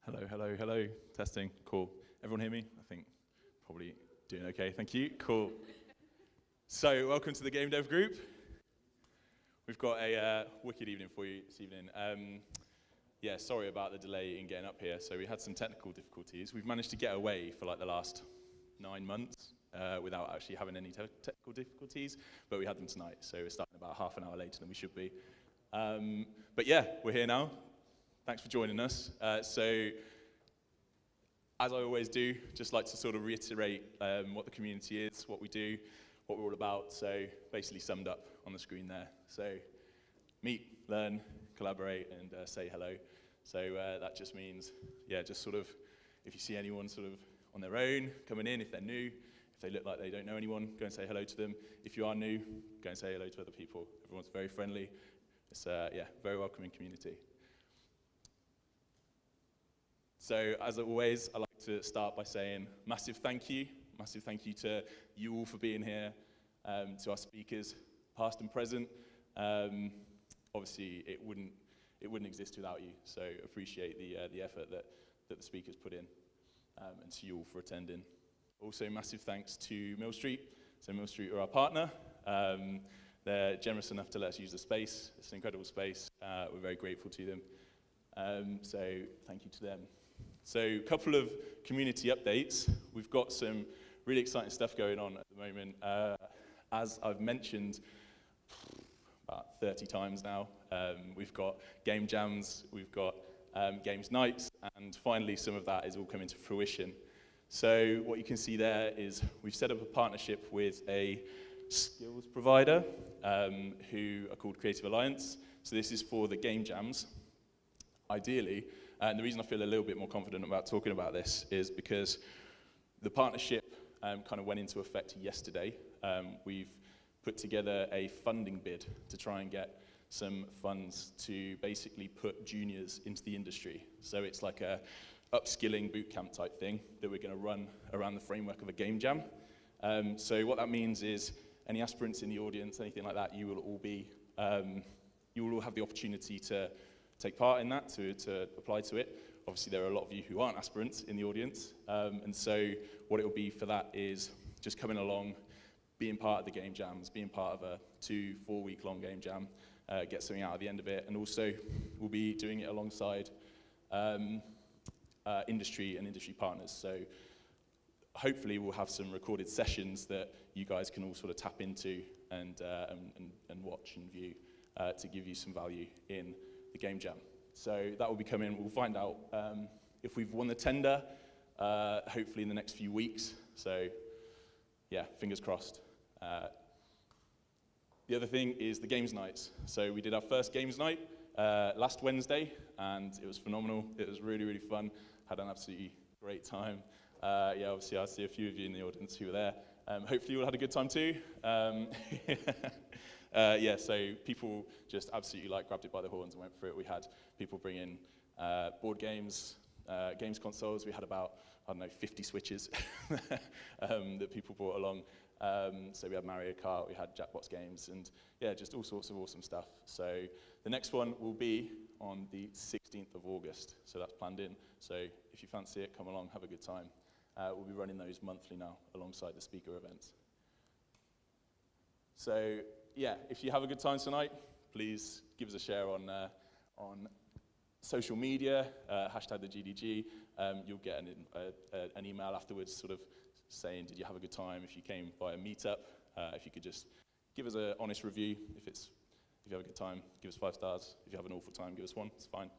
Hello, hello, hello. Testing. Cool. Everyone hear me? I think probably doing okay. Thank you. Cool. So, welcome to the Game Dev Group. We've got a wicked evening for you this evening. Yeah, sorry about the delay in getting up here. So we had some technical difficulties. We've managed to get away for like the last 9 months without actually having any technical difficulties, but we had them tonight. So we're starting about half an hour later than we should be. But yeah, we're here now. Thanks for joining us. So, as I always do, just like to sort of reiterate what the community is, what we do, what we're all about. So, basically summed up on the screen there. So, meet, learn, collaborate, and say hello. So that just means, yeah, just sort of, if you see anyone sort of on their own coming in, if they're new, if they look like they don't know anyone, go and say hello to them. If you are new, go and say hello to other people. Everyone's very friendly. It's yeah, very welcoming community. So, as always, I like to start by saying massive thank you to you all for being here, to our speakers, past and present. Obviously, it wouldn't exist without you. So, appreciate the effort that the speakers put in, and to you all for attending. Also, massive thanks to Mill Street. So, Mill Street are our partner. They're generous enough to let us use the space. It's an incredible space. We're very grateful to them. So, thank you to them. So, a couple of community updates. We've got some really exciting stuff going on at the moment. As I've mentioned about 30 times now, we've got game jams, we've got games nights, and finally some of that is all coming to fruition. So, what you can see there is we've set up a partnership with a skills provider who are called Creative Alliance. So, this is for the game jams. Ideally, and the reason I feel a little bit more confident about talking about this is because the partnership kind of went into effect yesterday. We've put together a funding bid to try and get some funds to basically put juniors into the industry. So it's like a upskilling bootcamp type thing that we're going to run around the framework of a game jam. So what that means is any aspirants in the audience, anything like that, you will all have the opportunity to take part in that, to apply to it. Obviously, there are a lot of you who aren't aspirants in the audience, and so what it will be for that is just coming along, being part of the game jams, being part of a 2-4 week long game jam, get something out at the end of it, and also we'll be doing it alongside industry and industry partners. So hopefully we'll have some recorded sessions that you guys can all sort of tap into and watch and view to give you some value in the game jam. So that will be coming. We'll find out if we've won the tender, hopefully in the next few weeks. So yeah, fingers crossed. The other thing is the games nights. So we did our first games night last Wednesday, and it was phenomenal. It was really, really fun. Had an absolutely great time. Yeah, obviously I see a few of you in the audience who were there. Hopefully you all had a good time too. Yeah, so people just absolutely grabbed it by the horns and went through it. We had people bring in board games, games consoles. We had about, 50 Switches that people brought along. So we had Mario Kart, we had Jackbox games, and yeah, just all sorts of awesome stuff. So the next one will be on the 16th of August. So that's planned in. So if you fancy it, come along, have a good time. We'll be running those monthly now alongside the speaker events. So yeah, if you have a good time tonight, please give us a share on social media, hashtag the GDG. You'll get an email afterwards sort of saying, did you have a good time? If you came by a meetup, if you could just give us an honest review. If you have a good time, give us 5 stars. If you have an awful time, give us 1, it's fine.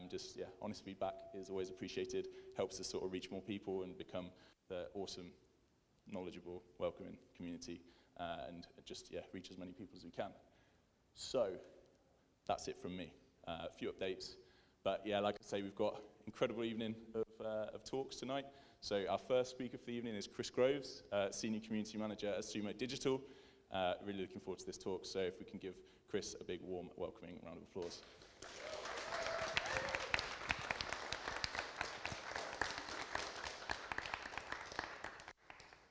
Just, yeah, honest feedback is always appreciated. Helps us sort of reach more people and become the awesome, knowledgeable, welcoming community. And just, yeah, reach as many people as we can. So, that's it from me. A few updates. But yeah, like I say, we've got an incredible evening of talks tonight. So our first speaker for the evening is Chris Groves, Senior Community Manager at Sumo Digital. Really looking forward to this talk. So if we can give Chris a big, warm, welcoming round of applause.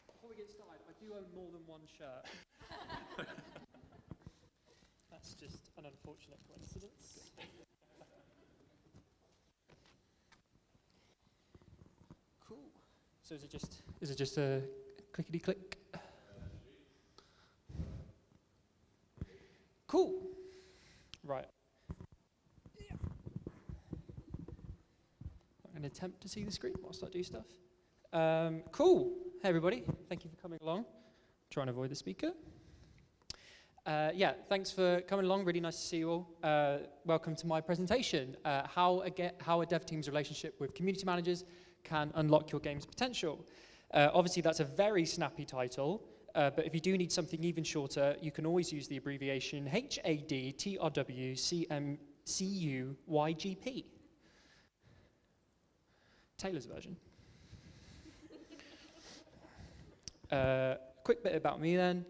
Before we get started, I do own more than one shirt. That's just an unfortunate coincidence. So is it just a clickety click? Cool. Right. I'm going to attempt to see the screen whilst I do stuff. Cool. Hey everybody, thank you for coming along. Trying to avoid the speaker. Yeah, thanks for coming along. Really nice to see you all. Welcome to my presentation, how a dev team's relationship with community managers can unlock your game's potential. Obviously, that's a very snappy title, but if you do need something even shorter, you can always use the abbreviation HADTRWCMCUYGP. Taylor's version. Quick bit about me then.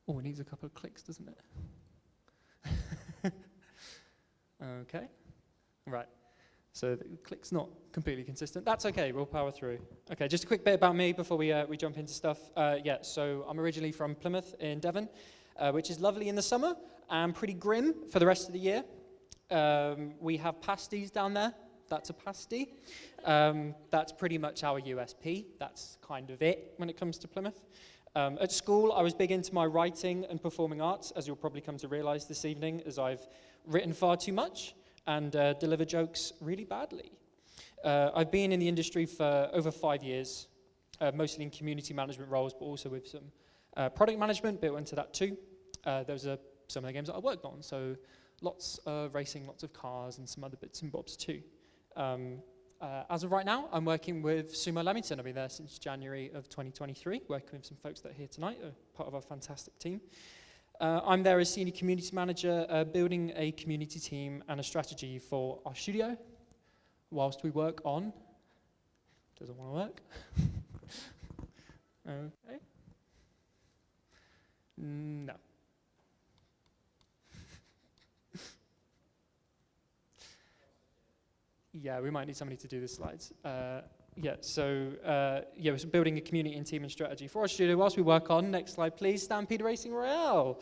Oh, it needs a couple of clicks, doesn't it? Okay, right. So the click's not completely consistent. That's okay, we'll power through. Okay, just a quick bit about me before we jump into stuff. Yeah, so I'm originally from Plymouth in Devon, which is lovely in the summer and pretty grim for the rest of the year. We have pasties down there. That's a pasty. That's pretty much our USP. That's kind of it when it comes to Plymouth. At school, I was big into my writing and performing arts, as you'll probably come to realize this evening, as I've written far too much and deliver jokes really badly. I've been in the industry for over 5 years, mostly in community management roles, but also with some product management, bit into that too. Those are some of the games that I worked on, so lots of racing, lots of cars, and some other bits and bobs too. As of right now, I'm working with Sumo Leamington. I've been there since January of 2023, working with some folks that are here tonight, part of our fantastic team. I'm there as senior community manager, building a community team and a strategy for our studio, whilst we work on, doesn't want to work. Okay. No. Yeah, we might need somebody to do the slides. Yeah, we're building a community and team and strategy for our studio whilst we work on, next slide please, Stampede Racing Royale.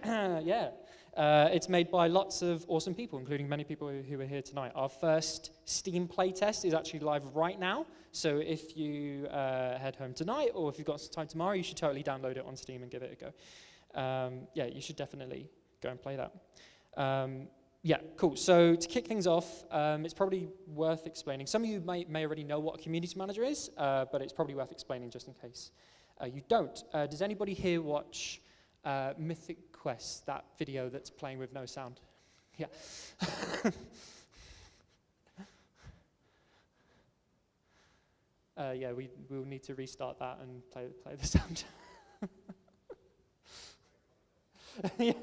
Yeah, it's made by lots of awesome people, including many people who are here tonight. Our first Steam playtest is actually live right now, so if you head home tonight, or if you've got some time tomorrow, you should totally download it on Steam and give it a go. Yeah, you should definitely go and play that. Yeah, cool. So to kick things off, it's probably worth explaining. Some of you may already know what a community manager is, but it's probably worth explaining just in case you don't. Does anybody here watch Mythic Quest, that video that's playing with no sound? Yeah. Yeah, we'll need to restart that and play the sound. Yeah.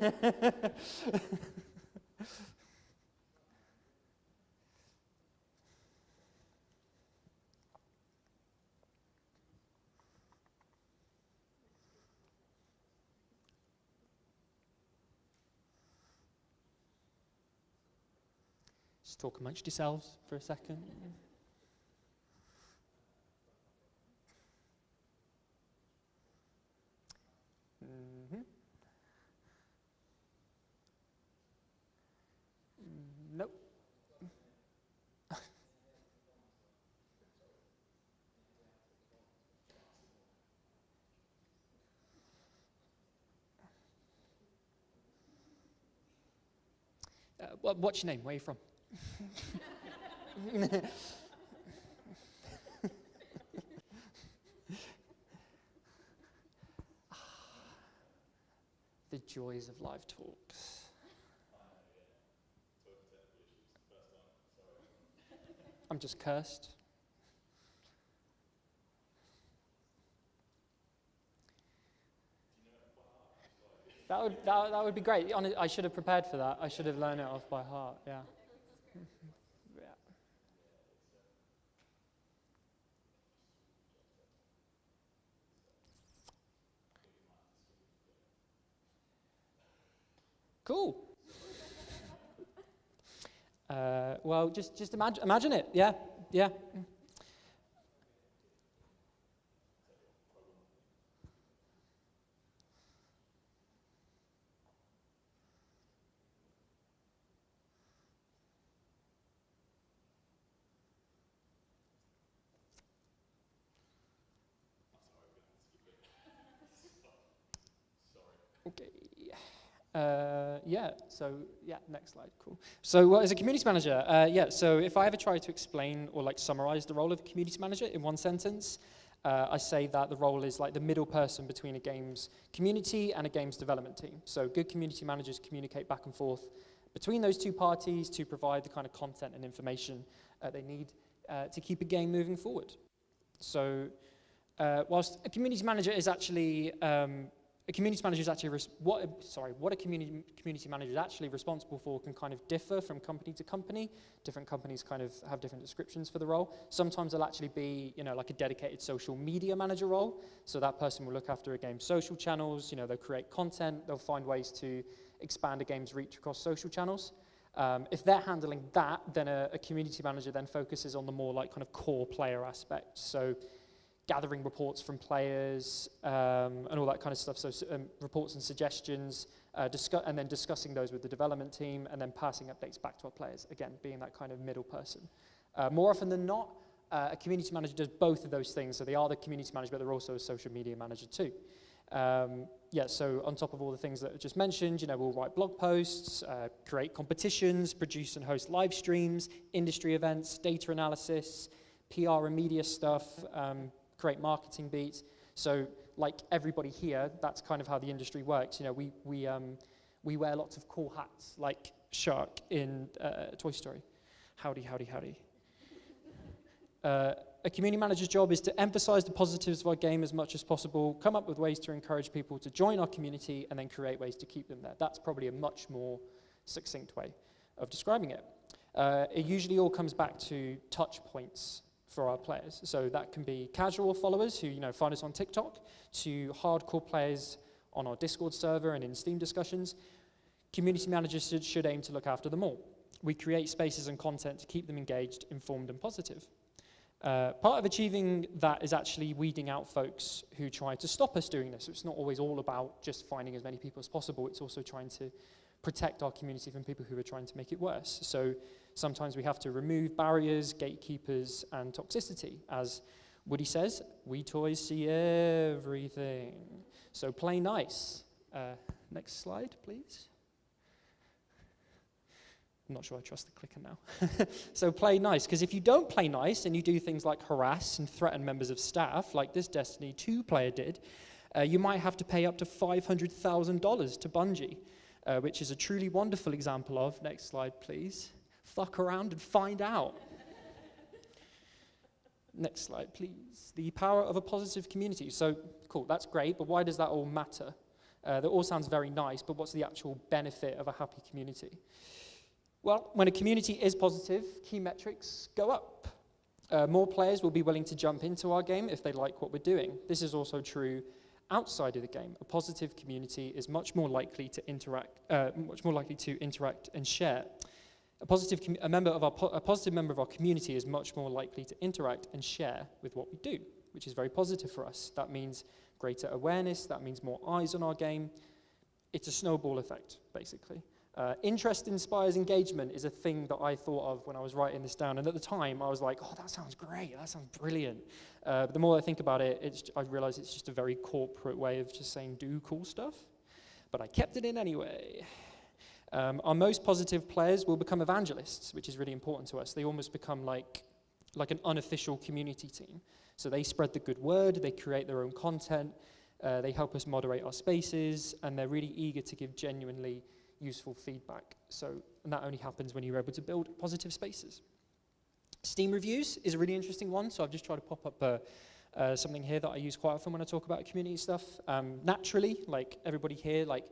Just talk amongst yourselves for a second. Mm-hmm. Nope. What's your name? Where are you from? The joys of live talks. I'm just cursed. That would be great. I should have prepared for that. I should have learned it off by heart. Yeah. Yeah. Cool. Well, just imagine it. Yeah. Yeah. Next slide, cool. So as a community manager, so if I ever try to explain or like summarize the role of a community manager in one sentence, I say that the role is like the middle person between a game's community and a game's development team. So good community managers communicate back and forth between those two parties to provide the kind of content and information they need to keep a game moving forward. So whilst a community manager is actually what a community manager is actually responsible for can kind of differ from company to company. Different companies kind of have different descriptions for the role. Sometimes it'll actually be, like a dedicated social media manager role. So that person will look after a game's social channels. They'll create content. They'll find ways to expand a game's reach across social channels. If they're handling that, then a community manager then focuses on the more like kind of core player aspect. So gathering reports from players and all that kind of stuff. So reports and suggestions, and then discussing those with the development team, and then passing updates back to our players. Again, being that kind of middle person. More often than not, a community manager does both of those things. So they are the community manager, but they're also a social media manager too. So on top of all the things that I just mentioned, we'll write blog posts, create competitions, produce and host live streams, industry events, data analysis, PR and media stuff, create marketing beats. So like everybody here, that's kind of how the industry works. We wear lots of cool hats, like Shark in Toy Story. Howdy, howdy, howdy. A community manager's job is to emphasize the positives of our game as much as possible, come up with ways to encourage people to join our community, and then create ways to keep them there. That's probably a much more succinct way of describing it. It usually all comes back to touch points for our players. So that can be casual followers who find us on TikTok, to hardcore players on our Discord server and in Steam discussions. Community managers should aim to look after them all. We create spaces and content to keep them engaged, informed, and positive. Part of achieving that is actually weeding out folks who try to stop us doing this. So it's not always all about just finding as many people as possible. It's also trying to protect our community from people who are trying to make it worse. So sometimes we have to remove barriers, gatekeepers, and toxicity. As Woody says, we toys see everything. So play nice. Next slide, please. I'm not sure I trust the clicker now. So play nice, because if you don't play nice and you do things like harass and threaten members of staff, like this Destiny 2 player did, you might have to pay up to $500,000 to Bungie, which is a truly wonderful example of, next slide please, fuck around and find out. Next slide please. The power of a positive community. So cool, that's great, but why does that all matter? That all sounds very nice, but what's the actual benefit of a happy community? Well, when a community is positive, key metrics go up. More players will be willing to jump into our game if they like what we're doing. This is also true outside of the game. A positive community is much more likely to interact and share. A positive member of our community is much more likely to interact and share with what we do, which is very positive for us. That means greater awareness. That means more eyes on our game. It's a snowball effect, basically. Interest inspires engagement is a thing that I thought of when I was writing this down. And at the time, I was like, oh, that sounds great. That sounds brilliant. But the more I think about it, I realize it's just a very corporate way of just saying do cool stuff. But I kept it in anyway. Our most positive players will become evangelists, which is really important to us. They almost become like an unofficial community team. So they spread the good word. They create their own content. They help us moderate our spaces. And they're really eager to give genuinely useful feedback. And that only happens when you're able to build positive spaces. Steam reviews is a really interesting one, so I've just tried to pop up something here that I use quite often when I talk about community stuff. Naturally, like everybody here, like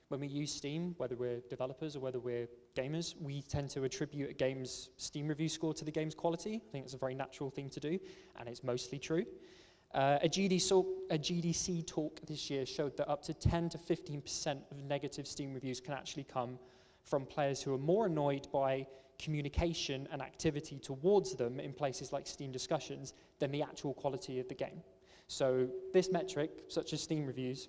when we use Steam, whether we're developers or whether we're gamers, we tend to attribute a game's Steam review score to the game's quality. I think it's a very natural thing to do, and it's mostly true. A GDC talk this year showed that up to 10 to 15% of negative Steam reviews can actually come from players who are more annoyed by communication and activity towards them in places like Steam discussions than the actual quality of the game. So this metric, such as Steam reviews,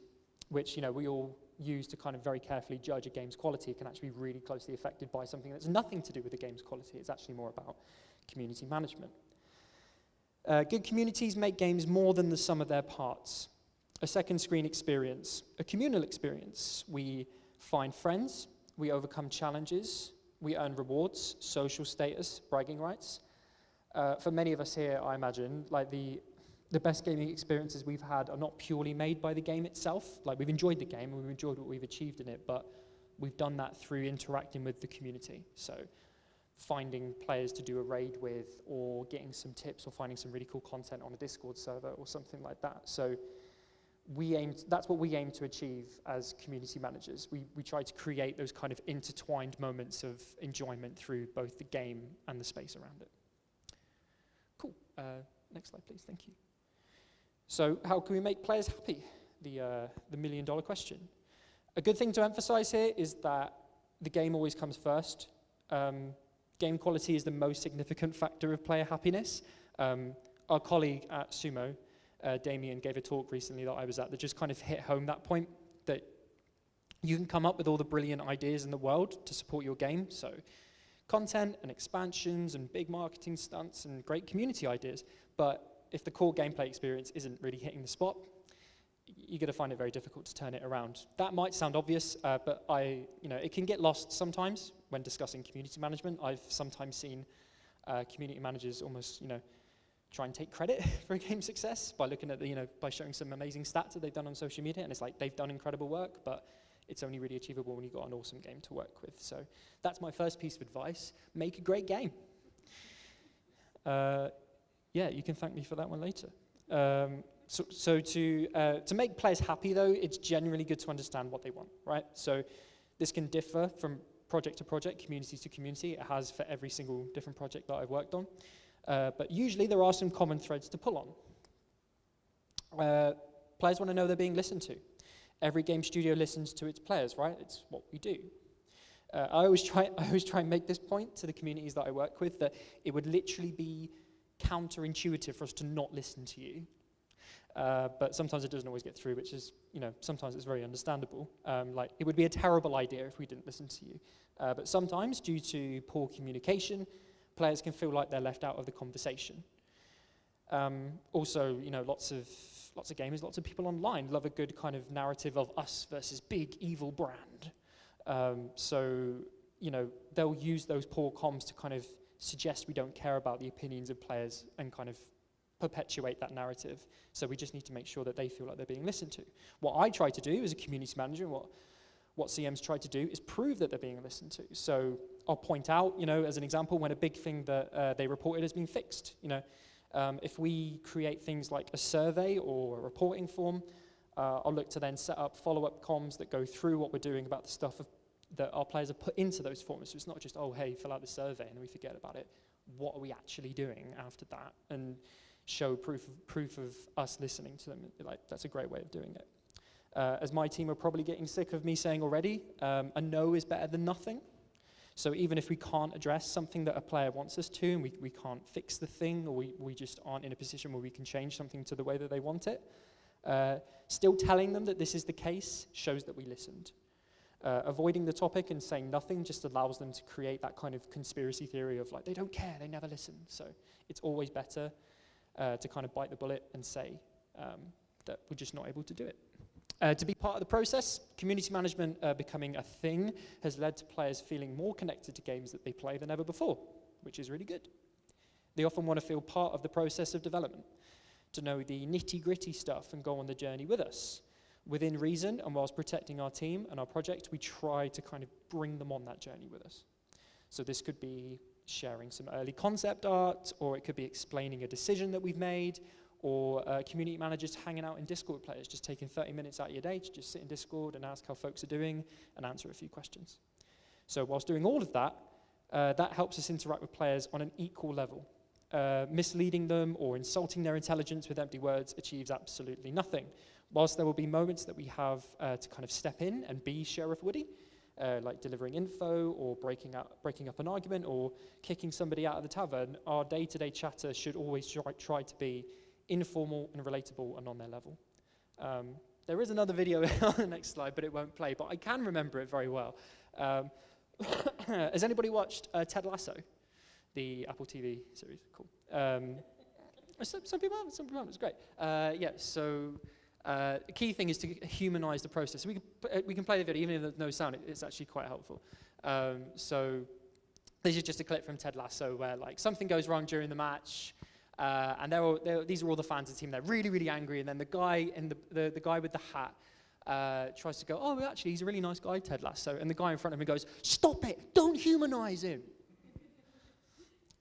which we all use to kind of very carefully judge a game's quality, can actually be really closely affected by something that's nothing to do with the game's quality. It's actually more about community management. Good communities make games more than the sum of their parts. A second screen experience, a communal experience. We find friends, we overcome challenges, we earn rewards, social status, bragging rights. For many of us here, I imagine, like the best gaming experiences we've had are not purely made by the game itself. Like, we've enjoyed the game and we've enjoyed what we've achieved in it, but we've done that through interacting with the community. So finding players to do a raid with, or getting some tips, or finding some really cool content on a Discord server or something like that. So that's what we aim to achieve as community managers. We try to create those kind of intertwined moments of enjoyment through both the game and the space around it. Cool. Next slide, please. Thank you. So how can we make players happy? The million-dollar question. A good thing to emphasize here is that the game always comes first. Game quality is the most significant factor of player happiness. Our colleague at Sumo, Damien, gave a talk recently that I was at that just kind of hit home that point, that you can come up with all the brilliant ideas in the world to support your game, so content and expansions and big marketing stunts and great community ideas, but if the core gameplay experience isn't really hitting the spot, you're going to find it very difficult to turn it around. That might sound obvious, but it can get lost sometimes when discussing community management. I've sometimes seen community managers almost, try and take credit for a game's success by looking at by showing some amazing stats that they've done on social media, and it's like they've done incredible work, but it's only really achievable when you've got an awesome game to work with. So that's my first piece of advice: make a great game. You can thank me for that one later. So to make players happy, though, it's generally good to understand what they want, right? So this can differ from project to project, community to community. It has for every single different project that I've worked on. But usually there are some common threads to pull on. Players want to know they're being listened to. Every game studio listens to its players, right? It's what we do. I always try and make this point to the communities that I work with, that it would literally be counterintuitive for us to not listen to you. But sometimes it doesn't always get through, which is, sometimes it's very understandable. It would be a terrible idea if we didn't listen to you. But sometimes, due to poor communication, players can feel like they're left out of the conversation. Also, lots of gamers, lots of people online love a good kind of narrative of us versus big evil brand. They'll use those poor comms to kind of suggest we don't care about the opinions of players and kind of perpetuate that narrative. So we just need to make sure that they feel like they're being listened to. What I try to do as a community manager, and what CMs try to do, is prove that they're being listened to. So I'll point out, as an example, when a big thing that they reported has been fixed. If we create things like a survey or a reporting form, I'll look to then set up follow-up comms that go through what we're doing about the stuff that our players have put into those forms. So it's not just, oh, hey, fill out the survey, and then we forget about it. What are we actually doing after that? And show proof of us listening to them. That's a great way of doing it. As my team are probably getting sick of me saying already, a no is better than nothing. So even if we can't address something that a player wants us to, and we can't fix the thing, or we just aren't in a position where we can change something to the way that they want it, still telling them that this is the case shows that we listened. Avoiding the topic and saying nothing just allows them to create that kind of conspiracy theory of they don't care, they never listen. So it's always better to kind of bite the bullet and say that we're just not able to do it. To be part of the process, community management becoming a thing has led to players feeling more connected to games that they play than ever before, which is really good. They often want to feel part of the process of development, to know the nitty-gritty stuff and go on the journey with us. Within reason, and whilst protecting our team and our project, we try to kind of bring them on that journey with us. So this could be sharing some early concept art, or it could be explaining a decision that we've made, or community managers hanging out in Discord with players, just taking 30 minutes out of your day to just sit in Discord and ask how folks are doing and answer a few questions. So whilst doing all of that, that helps us interact with players on an equal level. Misleading them or insulting their intelligence with empty words achieves absolutely nothing. Whilst there will be moments that we have to kind of step in and be Sheriff Woody, like delivering info or breaking up an argument or kicking somebody out of the tavern, our day-to-day chatter should always try to be informal and relatable and on their level. There is another video on the next slide, but it won't play, but I can remember it very well. Has anybody watched Ted Lasso, the Apple TV series? Cool. Some people haven't, it's great. The key thing is to humanize the process. We can play the video, even if there's no sound, it's actually quite helpful. So this is just a clip from Ted Lasso where like something goes wrong during the match, and these are all the fans of the team. They're really, really angry, and then the guy in the guy with the hat tries to go, oh, well, actually, he's a really nice guy, Ted Lasso. And the guy in front of him goes, stop it, don't humanize him.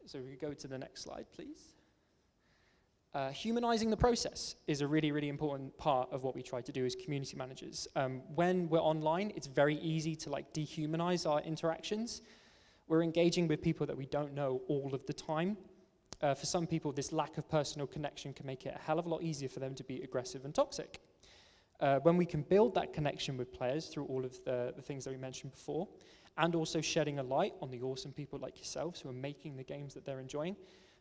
So we could go to the next slide, please. Humanizing the process is a really, really important part of what we try to do as community managers. When we're online, it's very easy to like dehumanize our interactions. We're engaging with people that we don't know all of the time. For some people, this lack of personal connection can make it a hell of a lot easier for them to be aggressive and toxic. When we can build that connection with players through all of the things that we mentioned before, and also shedding a light on the awesome people like yourselves who are making the games that they're enjoying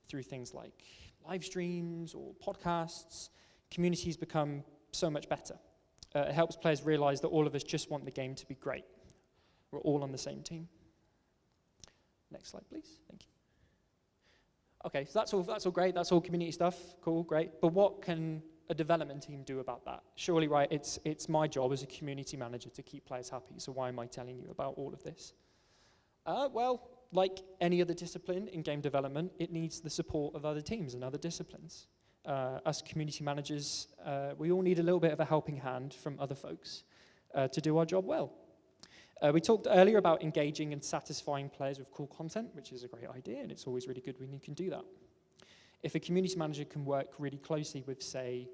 through things like live streams or podcasts, communities become so much better. It helps players realize that all of us just want the game to be great. We're all on the same team. Next slide, please. Thank you. Okay, so that's all great. That's all community stuff. Cool, great. But what can a development team do about that? Surely, right, it's my job as a community manager to keep players happy, so why am I telling you about all of this? Well, like any other discipline in game development, it needs the support of other teams and other disciplines. Us community managers, we all need a little bit of a helping hand from other folks to do our job well. We talked earlier about engaging and satisfying players with cool content, which is a great idea, and it's always really good when you can do that. If a community manager can work really closely with, say,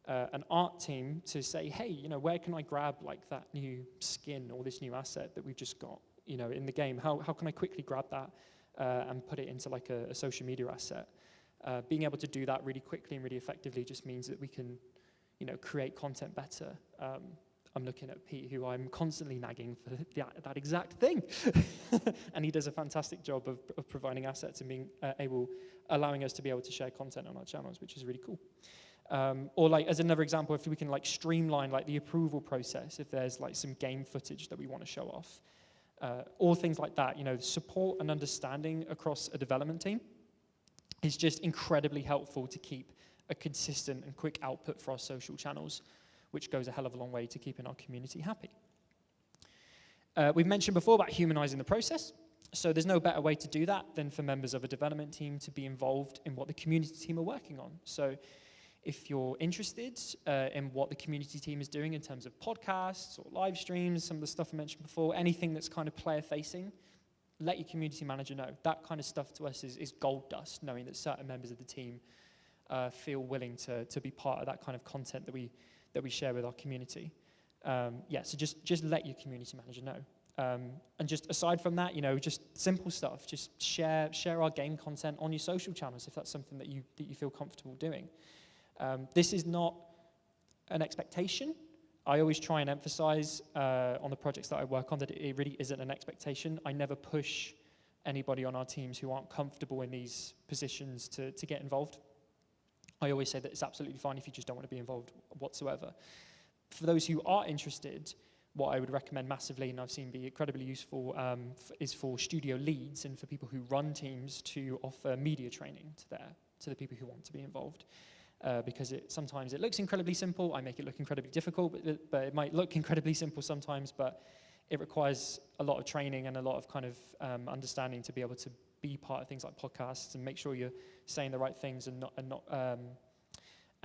an art team to say, hey, you know, where can I grab like that new skin or this new asset that we've just got, you know, in the game? How can I quickly grab that and put it into like a social media asset? Being able to do that really quickly and really effectively just means that we can, you know, create content better. I'm looking at Pete, who I'm constantly nagging for that exact thing. And he does a fantastic job of providing assets and being allowing us to be able to share content on our channels, which is really cool. Or like, as another example, if we can like streamline like the approval process, if there's like some game footage that we want to show off, all things like that, you know, support and understanding across a development team is just incredibly helpful to keep a consistent and quick output for our social channels, which goes a hell of a long way to keeping our community happy. We've mentioned before about humanizing the process. So there's no better way to do that than for members of a development team to be involved in what the community team are working on. So if you're interested in what the community team is doing in terms of podcasts or live streams, some of the stuff I mentioned before, anything that's kind of player-facing, let your community manager know. That kind of stuff to us is gold dust, knowing that certain members of the team feel willing to be part of that kind of content that we share with our community. So just let your community manager know. And just aside from that, you know, just simple stuff. Just share our game content on your social channels if that's something that you feel comfortable doing. This is not an expectation. I always try and emphasize on the projects that I work on that it really isn't an expectation. I never push anybody on our teams who aren't comfortable in these positions to get involved. I always say that it's absolutely fine if you just don't want to be involved whatsoever. For those who are interested, what I would recommend massively, and I've seen be incredibly useful, is for studio leads and for people who run teams to offer media training to the people who want to be involved. Because sometimes it looks incredibly simple. I make it look incredibly difficult, but it might look incredibly simple sometimes, but it requires a lot of training and a lot of kind of understanding to be able to be part of things like podcasts and make sure you're saying the right things and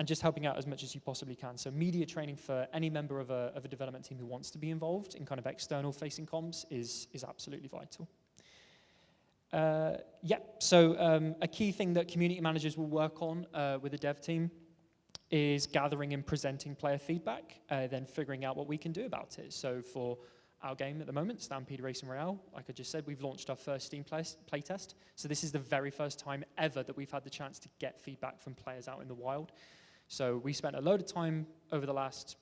just helping out as much as you possibly can. So media training for any member of a development team who wants to be involved in kind of external facing comms is absolutely vital. So a key thing that community managers will work on with the dev team is gathering and presenting player feedback, then figuring out what we can do about it. So for our game at the moment, Stampede Racing Royale, like I just said, we've launched our first Steam playtest. So this is the very first time ever that we've had the chance to get feedback from players out in the wild. So we spent a load of time over the last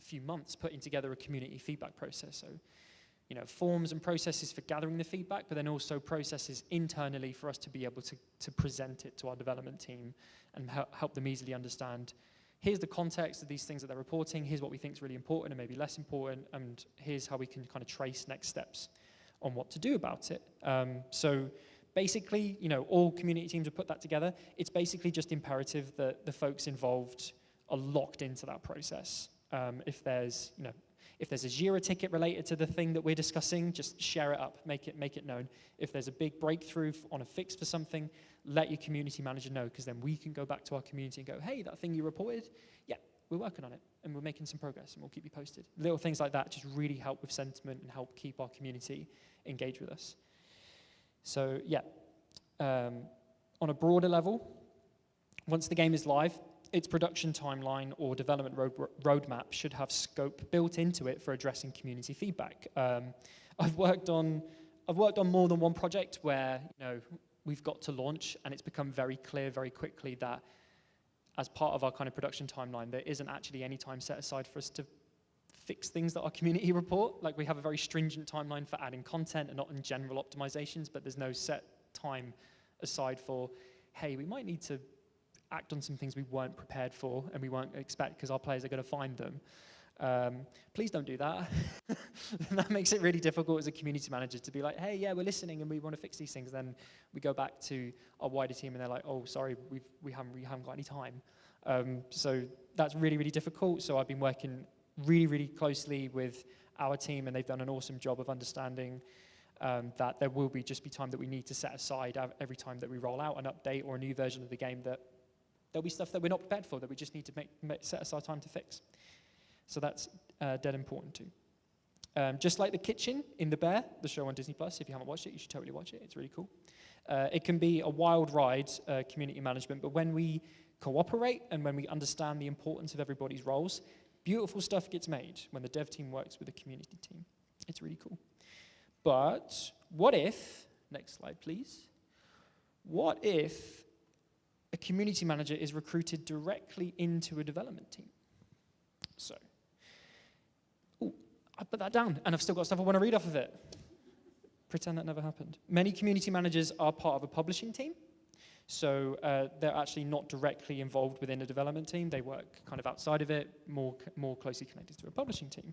few months putting together a community feedback process. So, you know, forms and processes for gathering the feedback, but then also processes internally for us to be able to present it to our development team and help them easily understand, here's the context of these things that they're reporting, here's what we think is really important and maybe less important, and here's how we can kind of trace next steps on what to do about it. So basically, you know, all community teams have put that together. It's basically just imperative that the folks involved are locked into that process. If there's a Jira ticket related to the thing that we're discussing, just share it up, make it known. If there's a big breakthrough on a fix for something, let your community manager know, because then we can go back to our community and go, hey, that thing you reported, yeah, we're working on it, and we're making some progress, and we'll keep you posted. Little things like that just really help with sentiment and help keep our community engaged with us. So yeah, on a broader level, once the game is live, its production timeline or development roadmap should have scope built into it for addressing community feedback. I've worked on more than one project where we've got to launch, and it's become very clear very quickly that as part of our kind of production timeline, there isn't actually any time set aside for us to fix things that our community report. Like, we have a very stringent timeline for adding content and not in general optimizations, but there's no set time aside for, hey, we might need to act on some things we weren't prepared for and we won't expect because our players are going to find them. Please don't do that. That makes it really difficult as a community manager to be like, hey, yeah, we're listening and we want to fix these things. Then we go back to our wider team and they're like, oh, sorry, we haven't got any time. So that's really, really difficult. So I've been working really, really closely with our team, and they've done an awesome job of understanding that there will be time that we need to set aside every time that we roll out an update or a new version of the game, that there'll be stuff that we're not prepared for that we just need to set aside time to fix. So that's dead important too. Just like the kitchen in The Bear, the show on Disney+, if you haven't watched it, you should totally watch it. It's really cool. It can be a wild ride, community management, but when we cooperate and when we understand the importance of everybody's roles, beautiful stuff gets made when the dev team works with the community team. It's really cool. But what if, next slide please, what if a community manager is recruited directly into a development team? So, I put that down, and I've still got stuff I want to read off of it. Pretend that never happened. Many community managers are part of a publishing team, so they're actually not directly involved within a development team. They work kind of outside of it, more closely connected to a publishing team.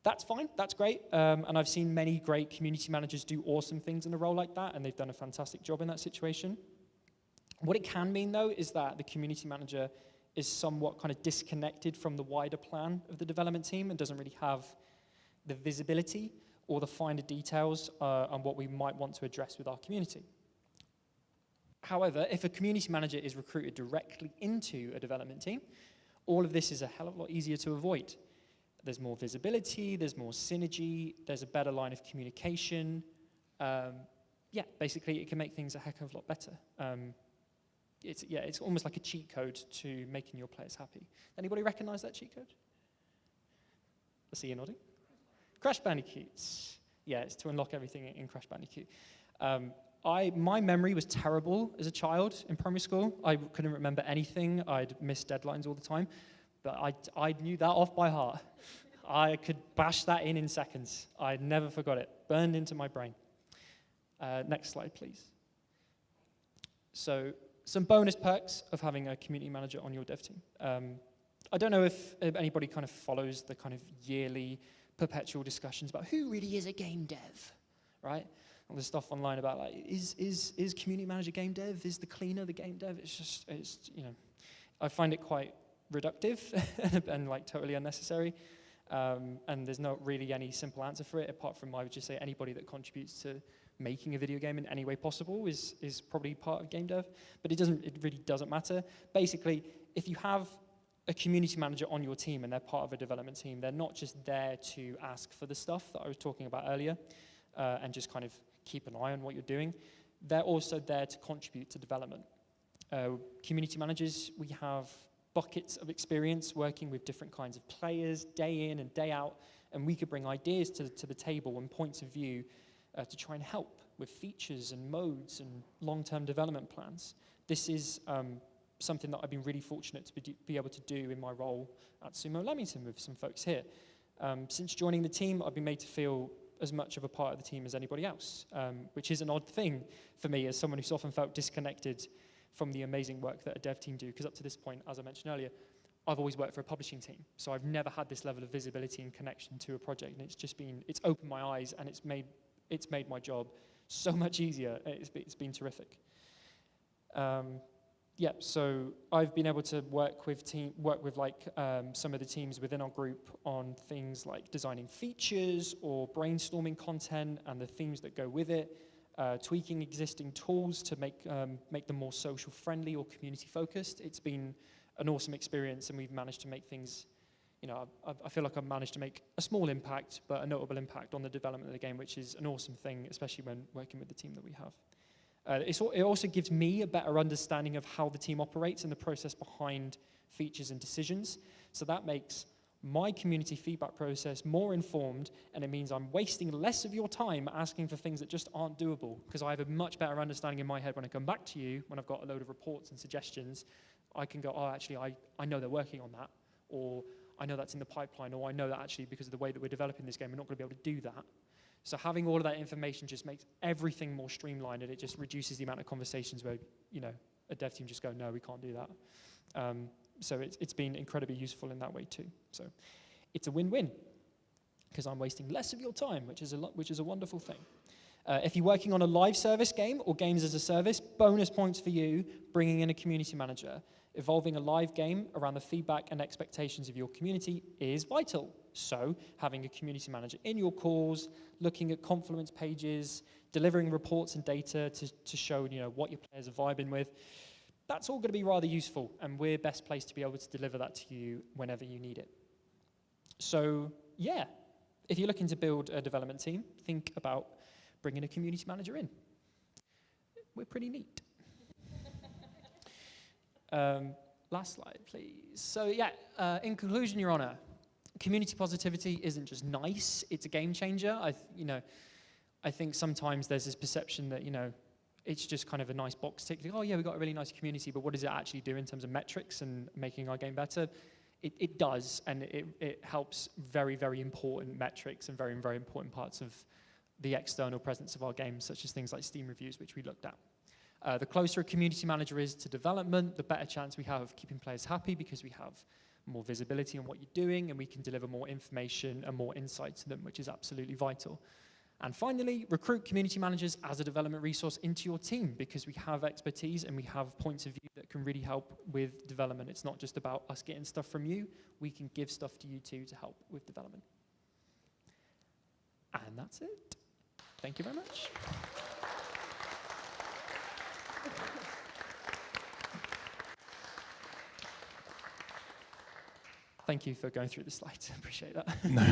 That's fine, that's great, and I've seen many great community managers do awesome things in a role like that, and they've done a fantastic job in that situation. What it can mean, though, is that the community manager is somewhat kind of disconnected from the wider plan of the development team and doesn't really have the visibility or the finer details on what we might want to address with our community. However, if a community manager is recruited directly into a development team, all of this is a hell of a lot easier to avoid. There's more visibility, there's more synergy, there's a better line of communication. Basically, it can make things a heck of a lot better. It's almost like a cheat code to making your players happy. Anybody recognize that cheat code? I see you nodding. Crash Bandicoots. Yeah, it's to unlock everything in Crash Bandicoot. My memory was terrible as a child in primary school. I couldn't remember anything. I'd miss deadlines all the time. But I knew that off by heart. I could bash that in seconds. I never forgot it. Burned into my brain. Next slide, please. So, some bonus perks of having a community manager on your dev team. I don't know if anybody kind of follows the kind of yearly perpetual discussions about who really is a game dev, right? All this stuff online about like, is community manager game dev? Is the cleaner the game dev? It's I find it quite reductive and like totally unnecessary. And there's not really any simple answer for it, apart from I would just say anybody that contributes to making a video game in any way possible is probably part of game dev, but it really doesn't matter. Basically, if you have a community manager on your team and they're part of a development team, they're not just there to ask for the stuff that I was talking about earlier and just kind of keep an eye on what you're doing. They're also there to contribute to development. Community managers, we have buckets of experience working with different kinds of players day in and day out, and we could bring ideas to the table and points of view to try and help with features and modes and long-term development plans. This is something that I've been really fortunate to be able to do in my role at Sumo Lamington with some folks here. Since joining the team, I've been made to feel as much of a part of the team as anybody else, which is an odd thing for me as someone who's often felt disconnected from the amazing work that a dev team do, because up to this point, as I mentioned earlier, I've always worked for a publishing team, so I've never had this level of visibility and connection to a project, and it's opened my eyes, and it's made my job so much easier. It's been terrific. Yeah, so I've been able to work with like some of the teams within our group on things like designing features or brainstorming content and the themes that go with it, tweaking existing tools to make them more social friendly or community focused. It's been an awesome experience, and we've managed to make things. I feel like I've managed to make a small impact, but a notable impact on the development of the game, which is an awesome thing, especially when working with the team that we have. It also gives me a better understanding of how the team operates and the process behind features and decisions. So that makes my community feedback process more informed, and it means I'm wasting less of your time asking for things that just aren't doable, because I have a much better understanding in my head when I come back to you, when I've got a load of reports and suggestions. I can go, oh, actually, I know they're working on that, or I know that's in the pipeline, or I know that actually because of the way that we're developing this game, we're not going to be able to do that. So having all of that information just makes everything more streamlined, and it just reduces the amount of conversations where, a dev team just go, no, we can't do that. So it's been incredibly useful in that way too. So it's a win-win, because I'm wasting less of your time, which is a wonderful thing. If you're working on a live service game or games as a service, bonus points for you bringing in a community manager. Evolving a live game around the feedback and expectations of your community is vital. So having a community manager in your calls, looking at Confluence pages, delivering reports and data to show what your players are vibing with, that's all going to be rather useful, and we're best placed to be able to deliver that to you whenever you need it. So yeah, if you're looking to build a development team, think about bringing a community manager in. We're pretty neat. Last slide, please. So yeah, in conclusion, Your Honor, community positivity isn't just nice, it's a game changer. I think sometimes there's this perception that, it's just kind of a nice box tick. Like, oh yeah, we've got a really nice community, but what does it actually do in terms of metrics and making our game better? It does, and it helps very, very important metrics and very, very important parts of the external presence of our games, such as things like Steam reviews, which we looked at. The closer a community manager is to development, the better chance we have of keeping players happy, because we have more visibility on what you're doing, and we can deliver more information and more insight to them, which is absolutely vital. And finally, recruit community managers as a development resource into your team, because we have expertise and we have points of view that can really help with development. It's not just about us getting stuff from you. We can give stuff to you too to help with development. And that's it. Thank you very much. Thank you for going through the slides. I appreciate that. No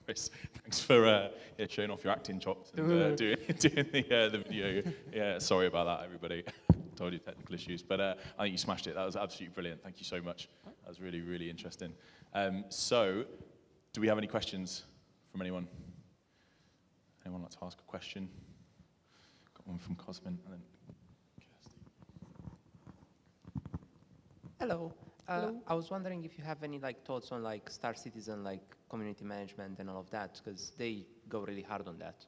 worries. Thanks for showing off your acting chops and doing the video. Yeah, sorry about that, everybody. Told you technical issues, but I think you smashed it. That was absolutely brilliant. Thank you so much. That was really, really interesting. So, do we have any questions from anyone? Anyone like to ask a question? Got one from Cosmin, and then Kirsty. Hello. Hello. I was wondering if you have any thoughts on Star Citizen, community management and all of that, because they go really hard on that.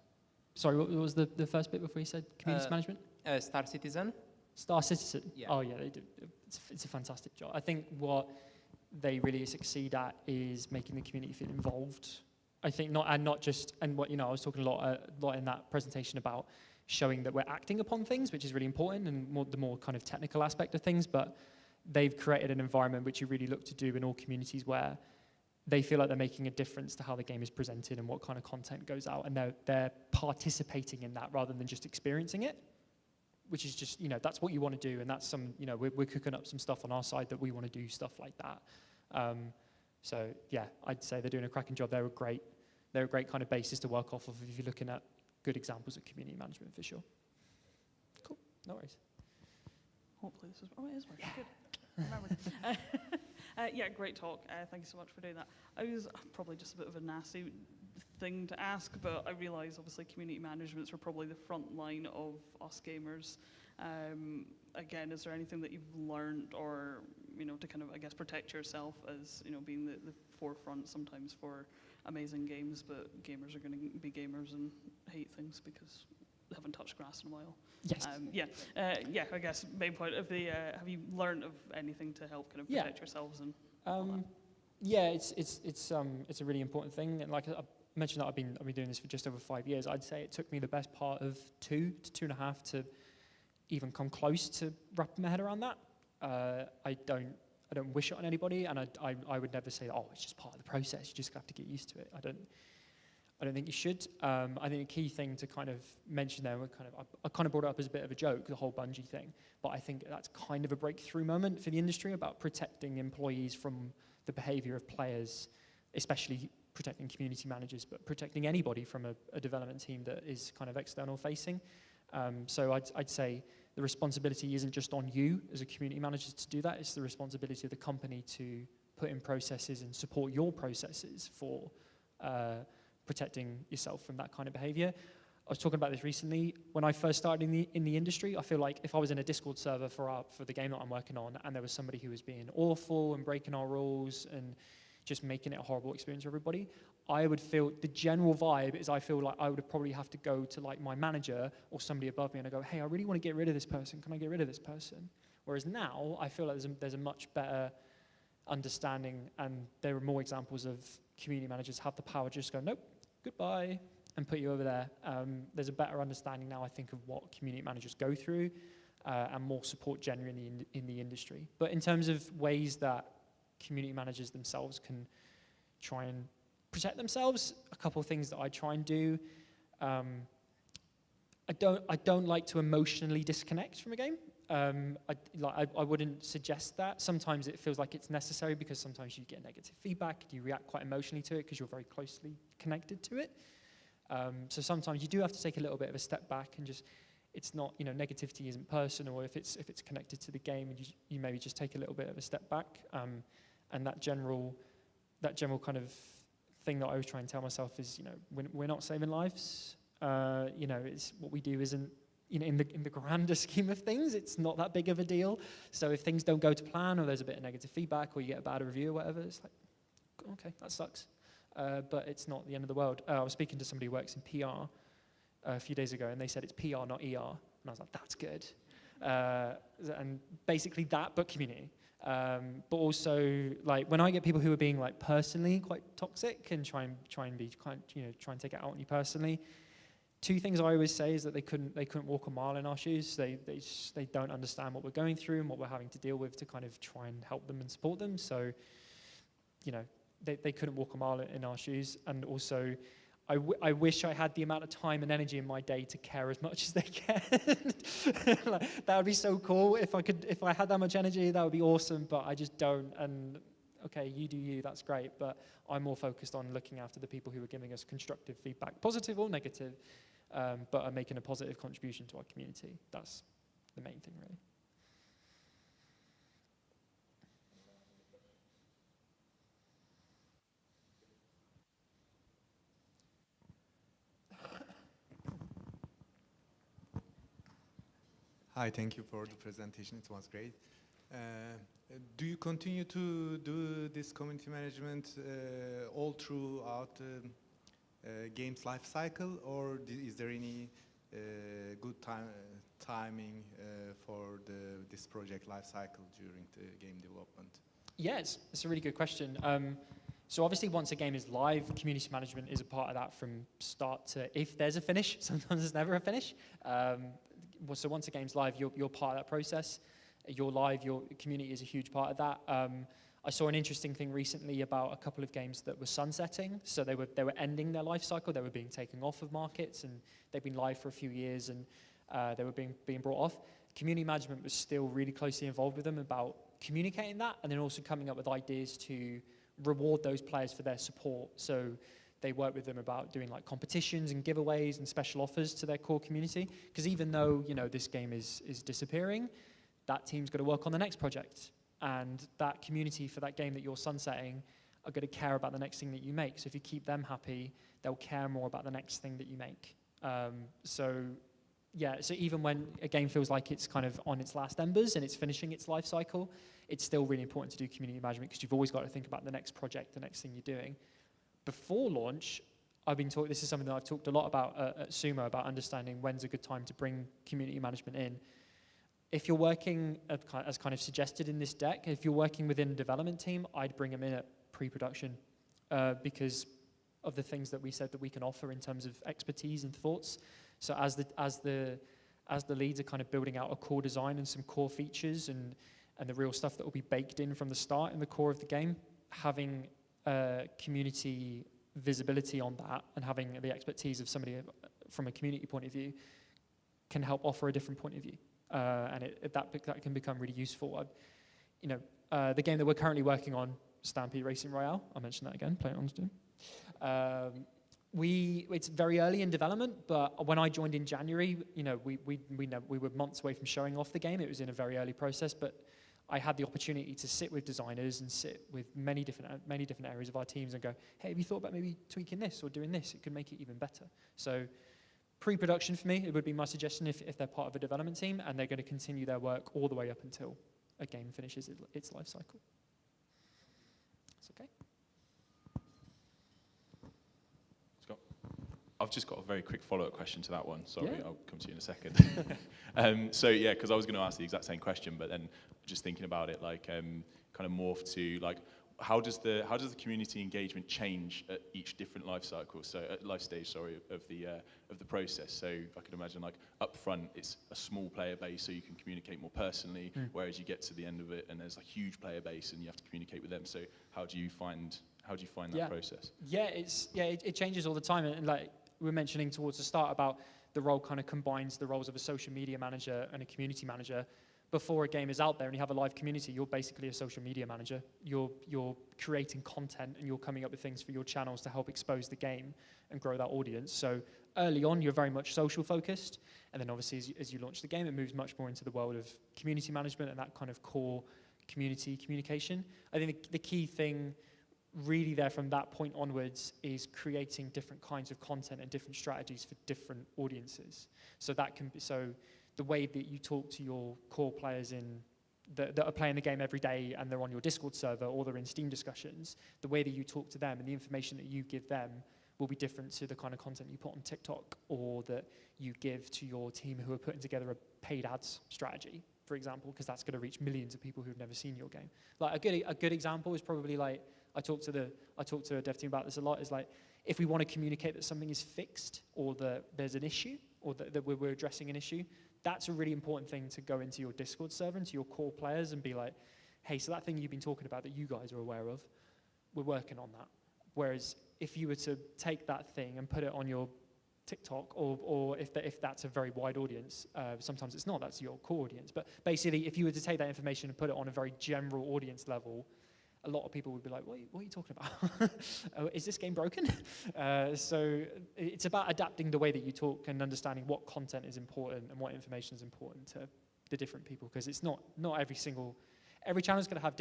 Sorry, what was the first bit before you said community management? Star Citizen. Star Citizen. Yeah. Oh yeah, they do. It's a fantastic job. I think what they really succeed at is making the community feel involved. I think I was talking a lot in that presentation about showing that we're acting upon things, which is really important, and the more kind of technical aspect of things, but they've created an environment which you really look to do in all communities where they feel like they're making a difference to how the game is presented and what kind of content goes out, and they're participating in that rather than just experiencing it, which is just, that's what you want to do, and that's we're cooking up some stuff on our side that we want to do stuff like that. So yeah, I'd say they're doing a cracking job. They're a great kind of basis to work off of if you're looking at good examples of community management, for sure. Cool, no worries. Hopefully this is, it is working, good. Remembered. Yeah, great talk. Thank you so much for doing that. I was probably just a bit of a nasty thing to ask, but I realise obviously community managements are probably the front line of us gamers. Again, is there anything that you've learned or, to kind of, I guess, protect yourself as, being the forefront sometimes for amazing games, but gamers are going to be gamers and hate things because they haven't touched grass in a while. Yes. I guess main point of the have you learned of anything to help kind of protect yourselves and all that? Yeah, it's a really important thing, and like I mentioned that I've been doing this for just over 5 years. I'd say it took me the best part of 2 to 2.5 to even come close to wrapping my head around that. I don't wish it on anybody, and I would never say, oh, it's just part of the process. You just have to get used to it. I don't think you should. I think a key thing to kind of mention there, I kind of brought it up as a bit of a joke, the whole Bungie thing, but I think that's kind of a breakthrough moment for the industry about protecting employees from the behavior of players, especially protecting community managers, but protecting anybody from a development team that is kind of external facing. So I'd say the responsibility isn't just on you as a community manager to do that, it's the responsibility of the company to put in processes and support your processes for protecting yourself from that kind of behavior. I was talking about this recently. When I first started in the industry, I feel like if I was in a Discord server for the game that I'm working on, and there was somebody who was being awful and breaking our rules and just making it a horrible experience for everybody, I would feel, the general vibe is I feel like I would probably have to go to like my manager or somebody above me and I go, hey, I really want to get rid of this person. Can I get rid of this person? Whereas now, I feel like there's a much better understanding, and there are more examples of community managers have the power to just go, nope, goodbye, and put you over there. There's a better understanding now, I think, of what community managers go through, and more support generally in the industry. But in terms of ways that community managers themselves can try and protect themselves, a couple of things that I try and do. I don't like to emotionally disconnect from a game. I wouldn't suggest that. Sometimes it feels like it's necessary because sometimes you get negative feedback, you react quite emotionally to it because you're very closely connected to it. So sometimes you do have to take a little bit of a step back and just, it's not, negativity isn't personal. If it's connected to the game, and you maybe just take a little bit of a step back. And that general kind of thing that I always try and tell myself is, we're not saving lives. It's what we do isn't, in the grander scheme of things, it's not that big of a deal. So if things don't go to plan, or there's a bit of negative feedback, or you get a bad review or whatever, it's like, okay, that sucks. But it's not the end of the world. I was speaking to somebody who works in PR a few days ago, and they said it's PR, not ER. And I was like, that's good. And basically that, but community. But also, like, when I get people who are being like personally quite toxic and try and take it out on you personally, two things I always say is that they couldn't walk a mile in our shoes. They don't understand what we're going through and what we're having to deal with to kind of try and help them and support them. So, they couldn't walk a mile in our shoes. And also, I wish I had the amount of time and energy in my day to care as much as they can. Like, that would be so cool. If I had that much energy, that would be awesome, but I just don't. And okay, you do you, that's great, but I'm more focused on looking after the people who are giving us constructive feedback, positive or negative, but are making a positive contribution to our community. That's the main thing, really. Hi, thank you for the presentation. It was great. Do you continue to do this community management all throughout the game's life cycle, or is there any good timing for this project life cycle during the game development? Yeah, it's a really good question. So obviously, once a game is live, community management is a part of that from start to, if there's a finish. Sometimes there's never a finish. So once a game's live, you're part of that process. You're live, your community is a huge part of that. I saw an interesting thing recently about a couple of games that were sunsetting. So they were ending their life cycle. They were being taken off of markets, and they've been live for a few years, and they were being brought off. Community management was still really closely involved with them about communicating that, and then also coming up with ideas to reward those players for their support. So they work with them about doing like competitions and giveaways and special offers to their core community. Because even though, this game is disappearing, that team's got to work on the next project. And that community for that game that you're sunsetting are going to care about the next thing that you make. So if you keep them happy, they'll care more about the next thing that you make. So even when a game feels like it's kind of on its last embers and it's finishing its life cycle, it's still really important to do community management because you've always got to think about the next project, the next thing you're doing. Before launch, this is something that I've talked a lot about at Sumo, about understanding when's a good time to bring community management in. If you're working, as kind of suggested in this deck, if you're working within a development team, I'd bring them in at pre-production because of the things that we said that we can offer in terms of expertise and thoughts. So as as the leads are kind of building out a core design and some core features and the real stuff that will be baked in from the start in the core of the game, having community visibility on that and having the expertise of somebody from a community point of view can help offer a different point of view. And that can become really useful. The game that we're currently working on, Stampede Racing Royale, I'll mention that again, play it on Steam. It's very early in development, but when I joined in January, we were months away from showing off the game. It was in a very early process, but I had the opportunity to sit with designers and sit with many different areas of our teams and go, hey, have you thought about maybe tweaking this or doing this? It could make it even better. So pre-production for me, it would be my suggestion if they're part of a development team and they're going to continue their work all the way up until a game finishes its life cycle. It's okay. Scott? I've just got a very quick follow-up question to that one. Sorry, Yeah. I'll come to you in a second. Because I was going to ask the exact same question, but then just thinking about it, kind of morph to how does the community engagement change at each different life stage of the process? So I can imagine up front it's a small player base, so you can communicate more personally, whereas you get to the end of it and there's a huge player base and you have to communicate with them. So how do you find that process? Yeah, it changes all the time, and like we were mentioning towards the start about the role kind of combines the roles of a social media manager and a community manager. Before a game is out there and you have a live community, you're basically a social media manager. You're creating content and you're coming up with things for your channels to help expose the game and grow that audience. So early on, you're very much social focused, and then obviously as you launch the game, it moves much more into the world of community management and that kind of core community communication. I think the key thing really there from that point onwards is creating different kinds of content and different strategies for different audiences. So that can be the way that you talk to your core players that are playing the game every day and they're on your Discord server or they're in Steam discussions, the way that you talk to them and the information that you give them will be different to the kind of content you put on TikTok or that you give to your team who are putting together a paid ads strategy, for example, because that's going to reach millions of people who've never seen your game. Like a good example is probably I talk to a dev team about this a lot, is if we want to communicate that something is fixed or that there's an issue or that we're addressing an issue, that's a really important thing to go into your Discord server and to your core players and be like, hey, so that thing you've been talking about that you guys are aware of, we're working on that. Whereas if you were to take that thing and put it on your TikTok or if that's a very wide audience, sometimes it's not, that's your core audience. But basically, if you were to take that information and put it on a very general audience level, a lot of people would be like, what are you talking about? Is this game broken? So it's about adapting the way that you talk and understanding what content is important and what information is important to the different people, because it's not every channel is going to have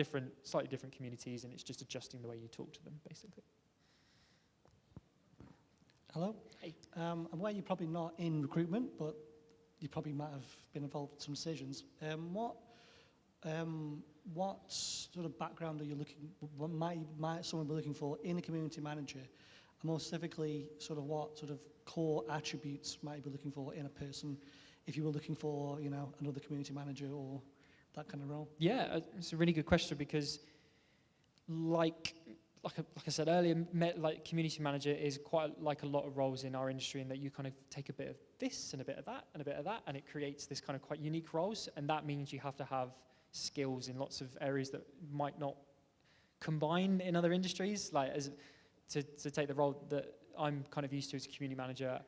slightly different communities, and it's just adjusting the way you talk to them, basically. Hello. Hey. I'm aware you're probably not in recruitment, but you probably might have been involved in some decisions. What sort of background are you what might someone be looking for in a community manager? And more specifically, sort of what sort of core attributes might you be looking for in a person if you were looking for, another community manager or that kind of role? Yeah, it's a really good question, because like I said earlier, community manager is quite like a lot of roles in our industry, in that you kind of take a bit of this and a bit of that and a bit of that, and it creates this kind of quite unique roles, and that means you have to have skills in lots of areas that might not combine in other industries. To take the role that I'm kind of used to as a community manager,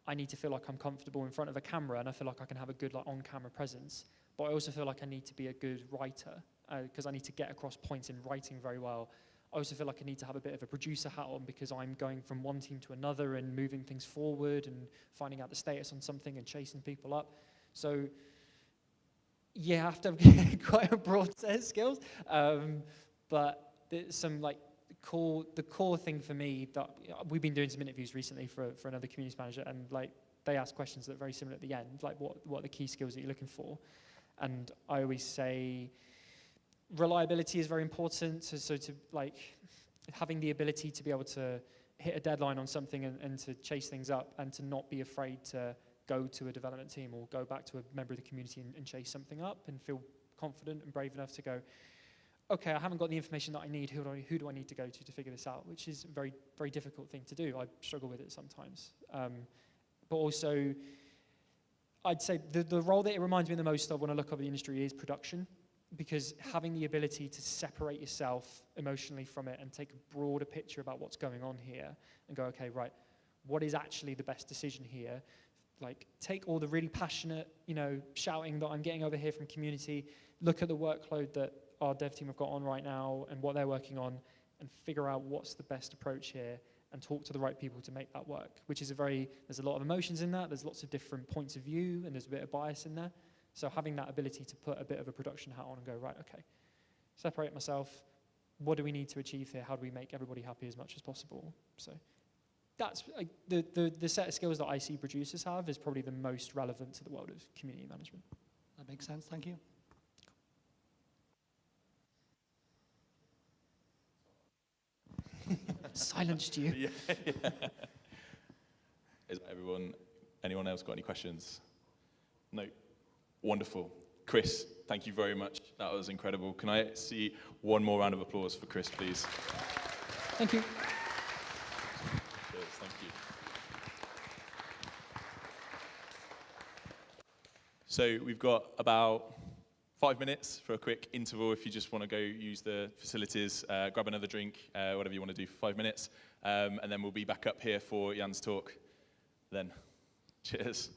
I need to feel like I'm comfortable in front of a camera, and I feel like I can have a good on-camera presence. But I also feel like I need to be a good writer, because I need to get across points in writing very well. I also feel like I need to have a bit of a producer hat on, because I'm going from one team to another and moving things forward and finding out the status on something and chasing people up. So yeah, I have to have quite a broad set of skills. But there's some the core thing for me that we've been doing some interviews recently for another community manager, and they ask questions that are very similar at the end, what are the key skills that you're looking for? And I always say reliability is very important. So having the ability to be able to hit a deadline on something and to chase things up, and to not be afraid to go to a development team or go back to a member of the community and chase something up, and feel confident and brave enough to go, okay, I haven't got the information that I need, who do I need to go to figure this out, which is a very, very difficult thing to do. I struggle with it sometimes. But also, I'd say the role that it reminds me the most of when I look over the industry is production, because having the ability to separate yourself emotionally from it and take a broader picture about what's going on here and go, okay, right, what is actually the best decision here? Like, take all the really passionate, shouting that I'm getting over here from community, look at the workload that our dev team have got on right now and what they're working on, and figure out what's the best approach here and talk to the right people to make that work, which is there's a lot of emotions in that, there's lots of different points of view, and there's a bit of bias in there. So having that ability to put a bit of a production hat on and go, right, okay, separate myself, what do we need to achieve here? How do we make everybody happy as much as possible? So that's the set of skills that I see producers have is probably the most relevant to the world of community management. That makes sense. Thank you. Silenced you. Yeah. Is anyone else got any questions? No? Wonderful. Chris, thank you very much. That was incredible. Can I see one more round of applause for Chris, please? Thank you. Cheers, thank you. So we've got about 5 minutes for a quick interval if you just want to go use the facilities, grab another drink, whatever you want to do for 5 minutes. And then we'll be back up here for Jan's talk then. Cheers.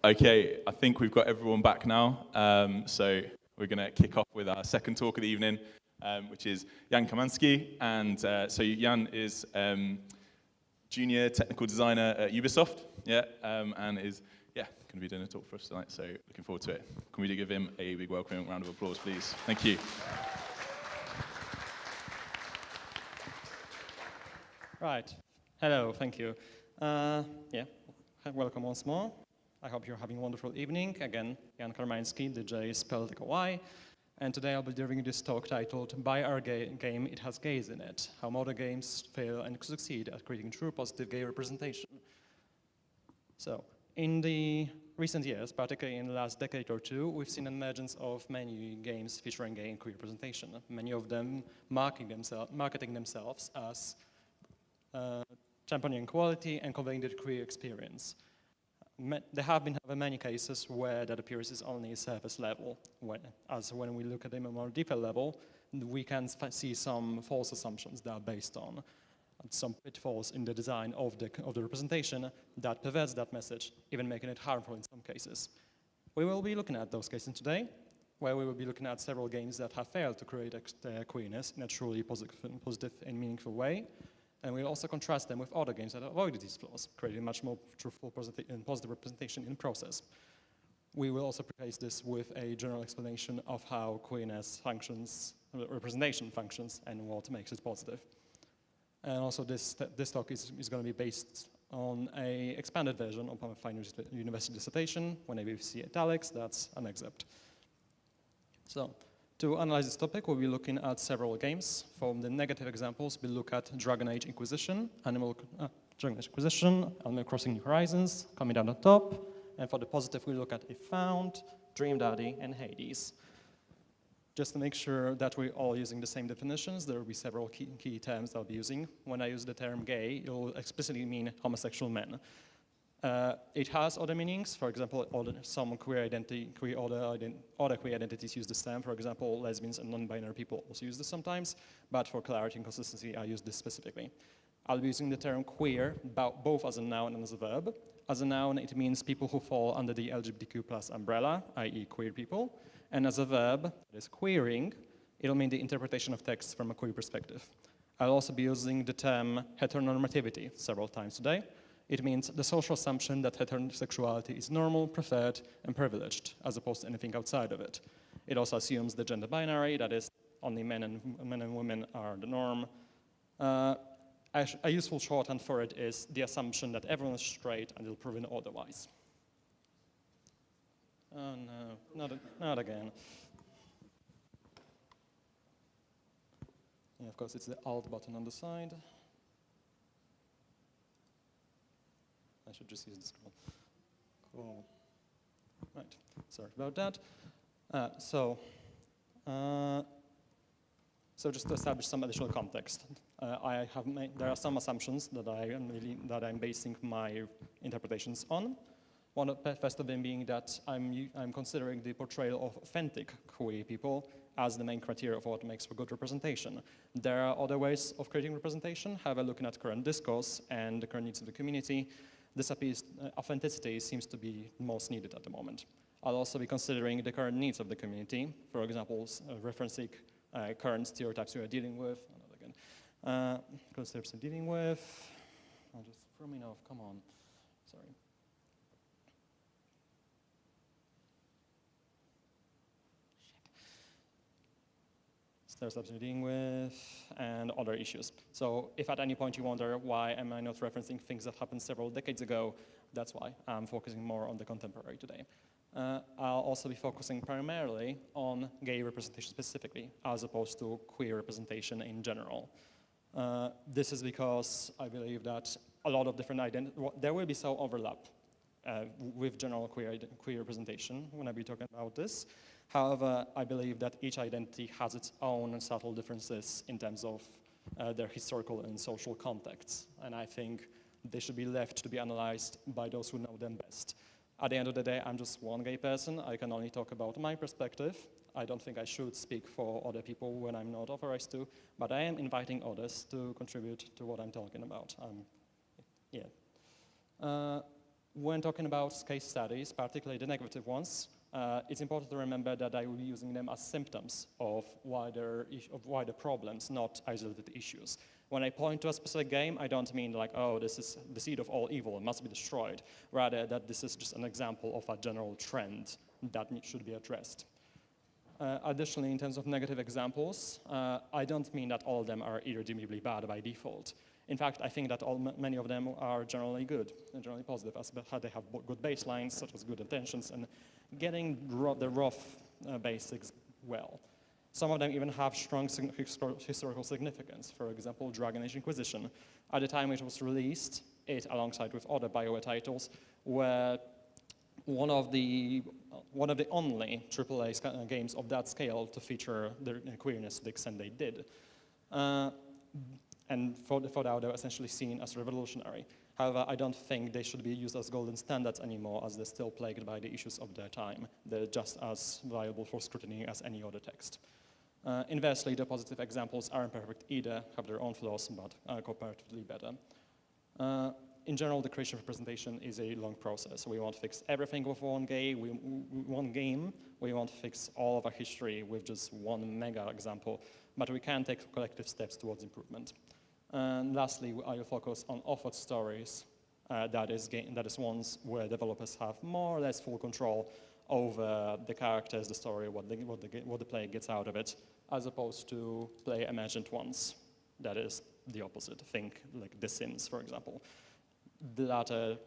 Okay, I think we've got everyone back now. So we're going to kick off with our second talk of the evening, which is Jan Kamansky. And so Jan is junior technical designer at Ubisoft, and is going to be doing a talk for us tonight. So looking forward to it. Can we give him a big welcoming round of applause, please? Thank you. Right. Hello, thank you. Welcome once more. I hope you're having a wonderful evening. Again, Jan Kamansky, DJ spelled like a Y. And today I'll be delivering this talk titled, Buy Our Game, It Has Gays in It, How Modern Games Fail and Succeed at Creating True Positive Gay Representation. So, in the recent years, particularly in the last decade or two, we've seen an emergence of many games featuring gay and queer representation, many of them marketing themselves as championing equality and conveying the queer experience. There have been many cases where that appears only surface level, when we look at them at a more deeper level, we can see some false assumptions that are based on some pitfalls in the design of the representation that perverts that message, even making it harmful in some cases. We will be looking at those cases today, where we will be looking at several games that have failed to create queerness in a truly positive and meaningful way. And we'll also contrast them with other games that avoided these flaws, creating much more truthful and positive representation in the process. We will also preface this with a general explanation of how queerness functions, representation functions, and what makes it positive. And also this talk is going to be based on an expanded version of my final university dissertation. Whenever you see italics, that's an excerpt. So, to analyze this topic, we'll be looking at several games. From the negative examples, we'll look at Dragon Age Inquisition, Animal Crossing New Horizons, coming down the top. And for the positive, we'll look at If Found, Dream Daddy, and Hades. Just to make sure that we're all using the same definitions, there will be several key terms I'll be using. When I use the term gay, it will explicitly mean homosexual men. It has other meanings. For example, some other queer identities use this term. For example, lesbians and non-binary people also use this sometimes. But for clarity and consistency, I use this specifically. I'll be using the term queer both as a noun and as a verb. As a noun, it means people who fall under the LGBTQ+ umbrella, i.e. queer people. And as a verb, that is queering, it'll mean the interpretation of texts from a queer perspective. I'll also be using the term heteronormativity several times today. It means the social assumption that heterosexuality is normal, preferred, and privileged, as opposed to anything outside of it. It also assumes the gender binary, that is, only men and women are the norm. A useful shorthand for it is the assumption that everyone is straight until proven otherwise. Oh no, not again. Yeah, of course, it's the Alt button on the side. I should just use the scroll. Cool. Right, sorry about that. So just to establish some additional context, there are some assumptions that I'm basing my interpretations on. First of them being that I'm considering the portrayal of authentic queer people as the main criteria of what makes for good representation. There are other ways of creating representation. However, looking at current discourse and the current needs of the community, this authenticity seems to be most needed at the moment. I'll also be considering the current needs of the community, for example, referencing current stereotypes we are dealing with. Current stereotypes we're dealing with. I'll just throw me off, come on, sorry. Stereotypes we're dealing with, and other issues. So if at any point you wonder why am I not referencing things that happened several decades ago, that's why I'm focusing more on the contemporary today. I'll also be focusing primarily on gay representation specifically, as opposed to queer representation in general. This is because I believe that a lot of different there will be some overlap with general queer representation when I be talking about this. However, I believe that each identity has its own subtle differences in terms of their historical and social contexts. And I think they should be left to be analyzed by those who know them best. At the end of the day, I'm just one gay person. I can only talk about my perspective. I don't think I should speak for other people when I'm not authorized to, but I am inviting others to contribute to what I'm talking about. When talking about case studies, particularly the negative ones, it's important to remember that I will be using them as symptoms of wider problems, not isolated issues. When I point to a specific game, I don't mean like, oh, this is the seed of all evil, it must be destroyed. Rather, that this is just an example of a general trend that should be addressed. Additionally, in terms of negative examples, I don't mean that all of them are irredeemably bad by default. In fact, I think that many of them are generally good and generally positive, as they have good baselines, such as good intentions, and getting the rough basics well. Some of them even have strong historical significance. For example, Dragon Age Inquisition. At the time it was released, it, alongside with other BioWare titles, were one of the only AAA games of that scale to feature the queerness to the extent they did. And for that, they were essentially seen as revolutionary. However, I don't think they should be used as golden standards anymore, as they're still plagued by the issues of their time. They're just as viable for scrutiny as any other text. Inversely, the positive examples aren't perfect either, have their own flaws, but are comparatively better. In general, the creation of representation is a long process. We won't fix everything with one game. We won't fix all of our history with just one mega example, but we can take collective steps towards improvement. And lastly, I will focus on offered stories. That is ones where developers have more or less full control over the characters, the story, what the player gets out of it, as opposed to player imagined ones. That is the opposite. Think like The Sims, for example. The latter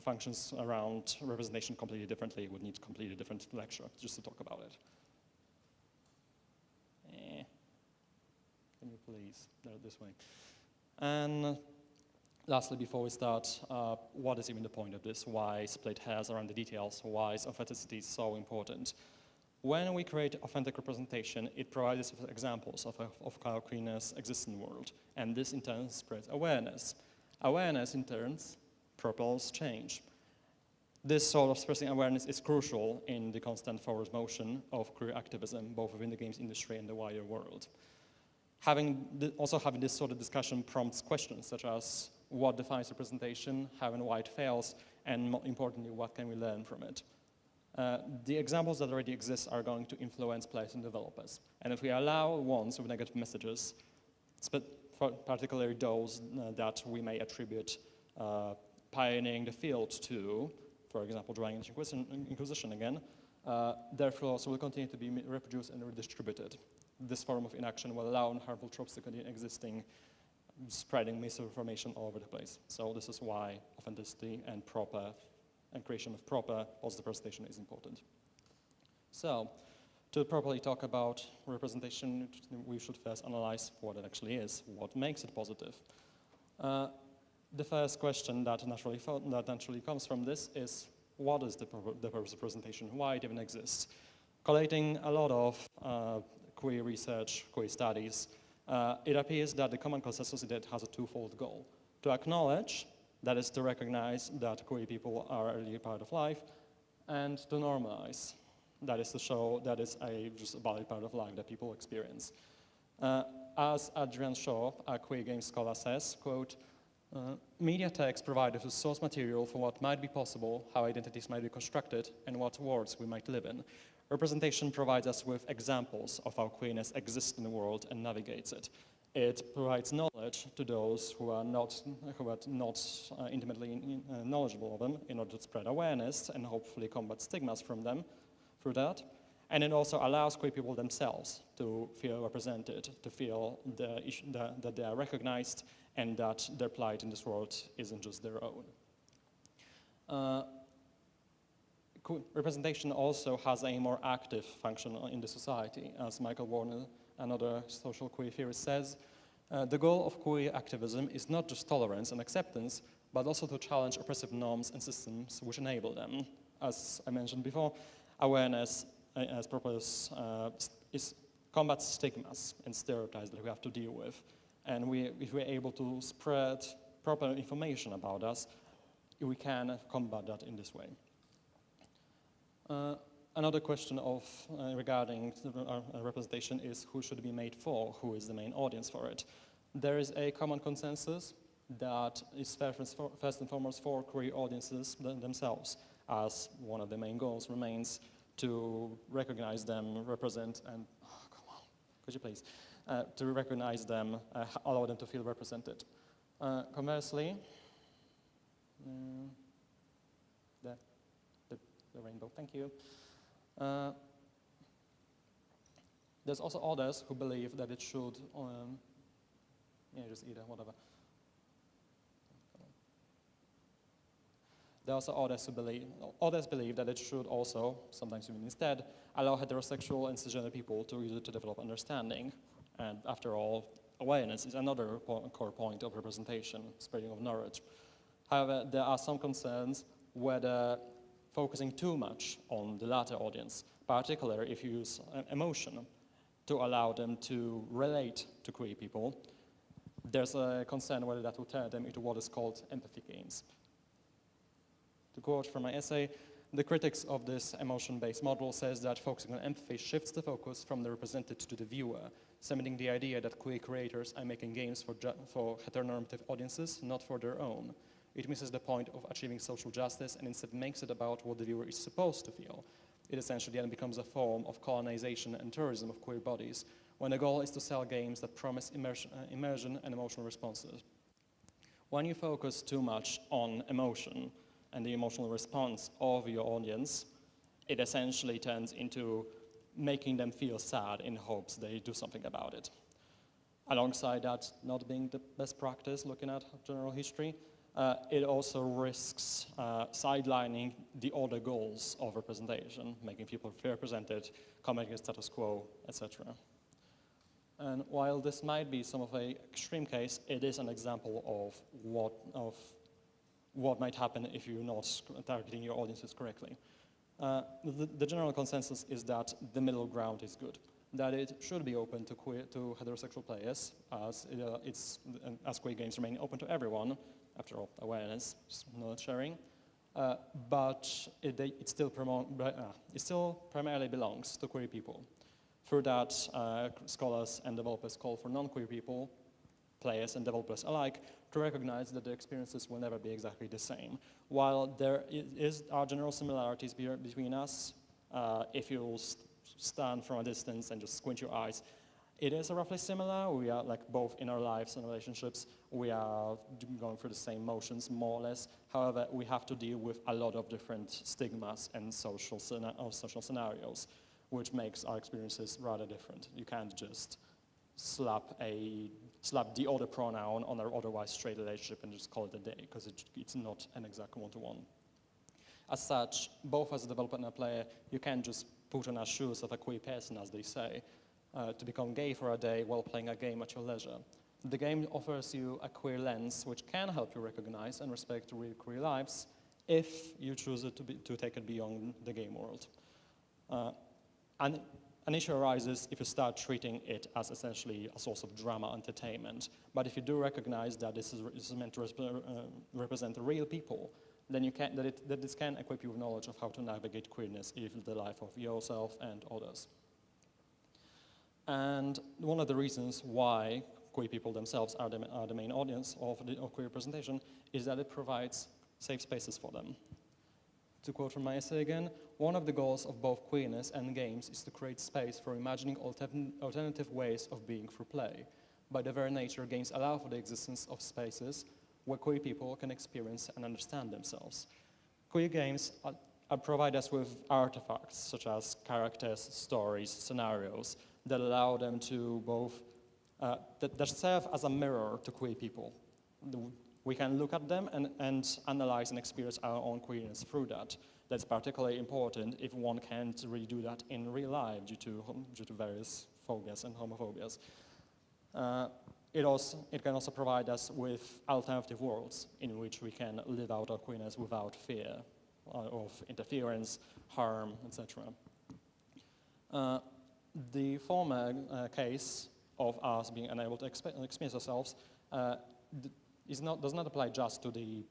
functions around representation completely differently, would need a completely different lecture just to talk about it. Can you please, no, this way. And lastly, before we start, what is even the point of this? Why split hairs around the details? Why is authenticity so important? When we create authentic representation, it provides us with examples of how queerness exists in the world, and this in turn spreads awareness. Awareness, in turn, propels change. This sort of spreading awareness is crucial in the constant forward motion of queer activism, both within the games industry and the wider world. Also having this sort of discussion prompts questions such as what defines representation, how and why it fails, and more importantly, what can we learn from it? The examples that already exist are going to influence players and developers. And if we allow ones with negative messages, particularly those that we may attribute pioneering the field to, for example, Dragon Age Inquisition again, their flaws will continue to be reproduced and redistributed. This form of inaction will allow harmful tropes to continue existing, spreading misinformation all over the place. So this is why authenticity and creation of proper positive representation is important. So, to properly talk about representation, we should first analyze what it actually is, what makes it positive. The first question that naturally comes from this is, what is the purpose of representation? Why it even exists? Collating a lot of queer research, queer studies, it appears that the common consensus is that it has a twofold goal. To acknowledge, that is to recognize that queer people are a real part of life, and to normalize, that is to show that it's just a valid part of life that people experience. As Adrian Shaw, a queer games scholar, says, quote, media texts provide us with source material for what might be possible, how identities might be constructed, and what worlds we might live in. Representation provides us with examples of how queerness exists in the world and navigates it. It provides knowledge to those who are not intimately knowledgeable of them in order to spread awareness and hopefully combat stigmas from them through that. And it also allows queer people themselves to feel represented, to feel that they are recognized and that their plight in this world isn't just their own. Representation also has a more active function in the society. As Michael Warner, another social queer theorist, says, the goal of queer activism is not just tolerance and acceptance, but also to challenge oppressive norms and systems which enable them. As I mentioned before, awareness as purpose combats stigmas and stereotypes that we have to deal with. And if we're able to spread proper information about us, we can combat that in this way. Another question regarding representation is who should be made for, who is the main audience for it. There is a common consensus that is first and foremost for queer audiences themselves, as one of the main goals remains to recognize them, represent, and, oh, come on, could you please, to recognize them, allow them to feel represented. Conversely, the rainbow, thank you. There's also others who believe that it should, just eat it, whatever. There are also others believe that it should also, sometimes even instead, allow heterosexual and cisgender people to use it to develop understanding. And after all, awareness is another core point of representation, spreading of knowledge. However, there are some concerns whether focusing too much on the latter audience, particularly if you use emotion to allow them to relate to queer people, there's a concern whether that will turn them into what is called empathy games. To quote from my essay, the critics of this emotion-based model says that focusing on empathy shifts the focus from the represented to the viewer, cementing the idea that queer creators are making games for heteronormative audiences, not for their own. It misses the point of achieving social justice and instead makes it about what the viewer is supposed to feel. It essentially then becomes a form of colonization and tourism of queer bodies, when the goal is to sell games that promise immersion and emotional responses. When you focus too much on emotion and the emotional response of your audience, it essentially turns into making them feel sad in hopes they do something about it. Alongside that not being the best practice, looking at general history, it also risks sidelining the other goals of representation, making people feel represented, combating the status quo, etc. And while this might be some of an extreme case, it is an example of what might happen if you're not targeting your audiences correctly. The general consensus is that the middle ground is good, that it should be open to heterosexual players, as queer games remain open to everyone. After all, awareness, knowledge sharing, but it still primarily belongs to queer people. Through that, scholars and developers call for non-queer people, players and developers alike, to recognize that their experiences will never be exactly the same. While there are general similarities between us, if you stand from a distance and just squint your eyes, it is roughly similar. We are like both in our lives and relationships, we are going through the same motions, more or less. However, we have to deal with a lot of different stigmas and social scenarios, which makes our experiences rather different. You can't just slap the other pronoun on an otherwise straight relationship and just call it a day, because it's not an exact one-to-one. As such, both as a developer and a player, you can't just put on the shoes of a queer person, as they say, to become gay for a day while playing a game at your leisure. The game offers you a queer lens which can help you recognize and respect real queer lives if you choose to take it beyond the game world. And an issue arises if you start treating it as essentially a source of drama entertainment. But if you do recognize that this is meant to represent real people, then that this can equip you with knowledge of how to navigate queerness in the life of yourself and others. And one of the reasons why queer people themselves are the main audience of queer representation is that it provides safe spaces for them. To quote from my essay again, one of the goals of both queerness and games is to create space for imagining alternative ways of being through play. By their very nature, games allow for the existence of spaces where queer people can experience and understand themselves. Queer games provide us with artifacts, such as characters, stories, scenarios, that allow them to both, that serve as a mirror to queer people. We can look at them and analyze and experience our own queerness through that. That's particularly important if one can't really do that in real life due to various phobias and homophobias. It can also provide us with alternative worlds in which we can live out our queerness without fear of interference, harm, etc. The former case of us being unable to experience ourselves does not apply just to the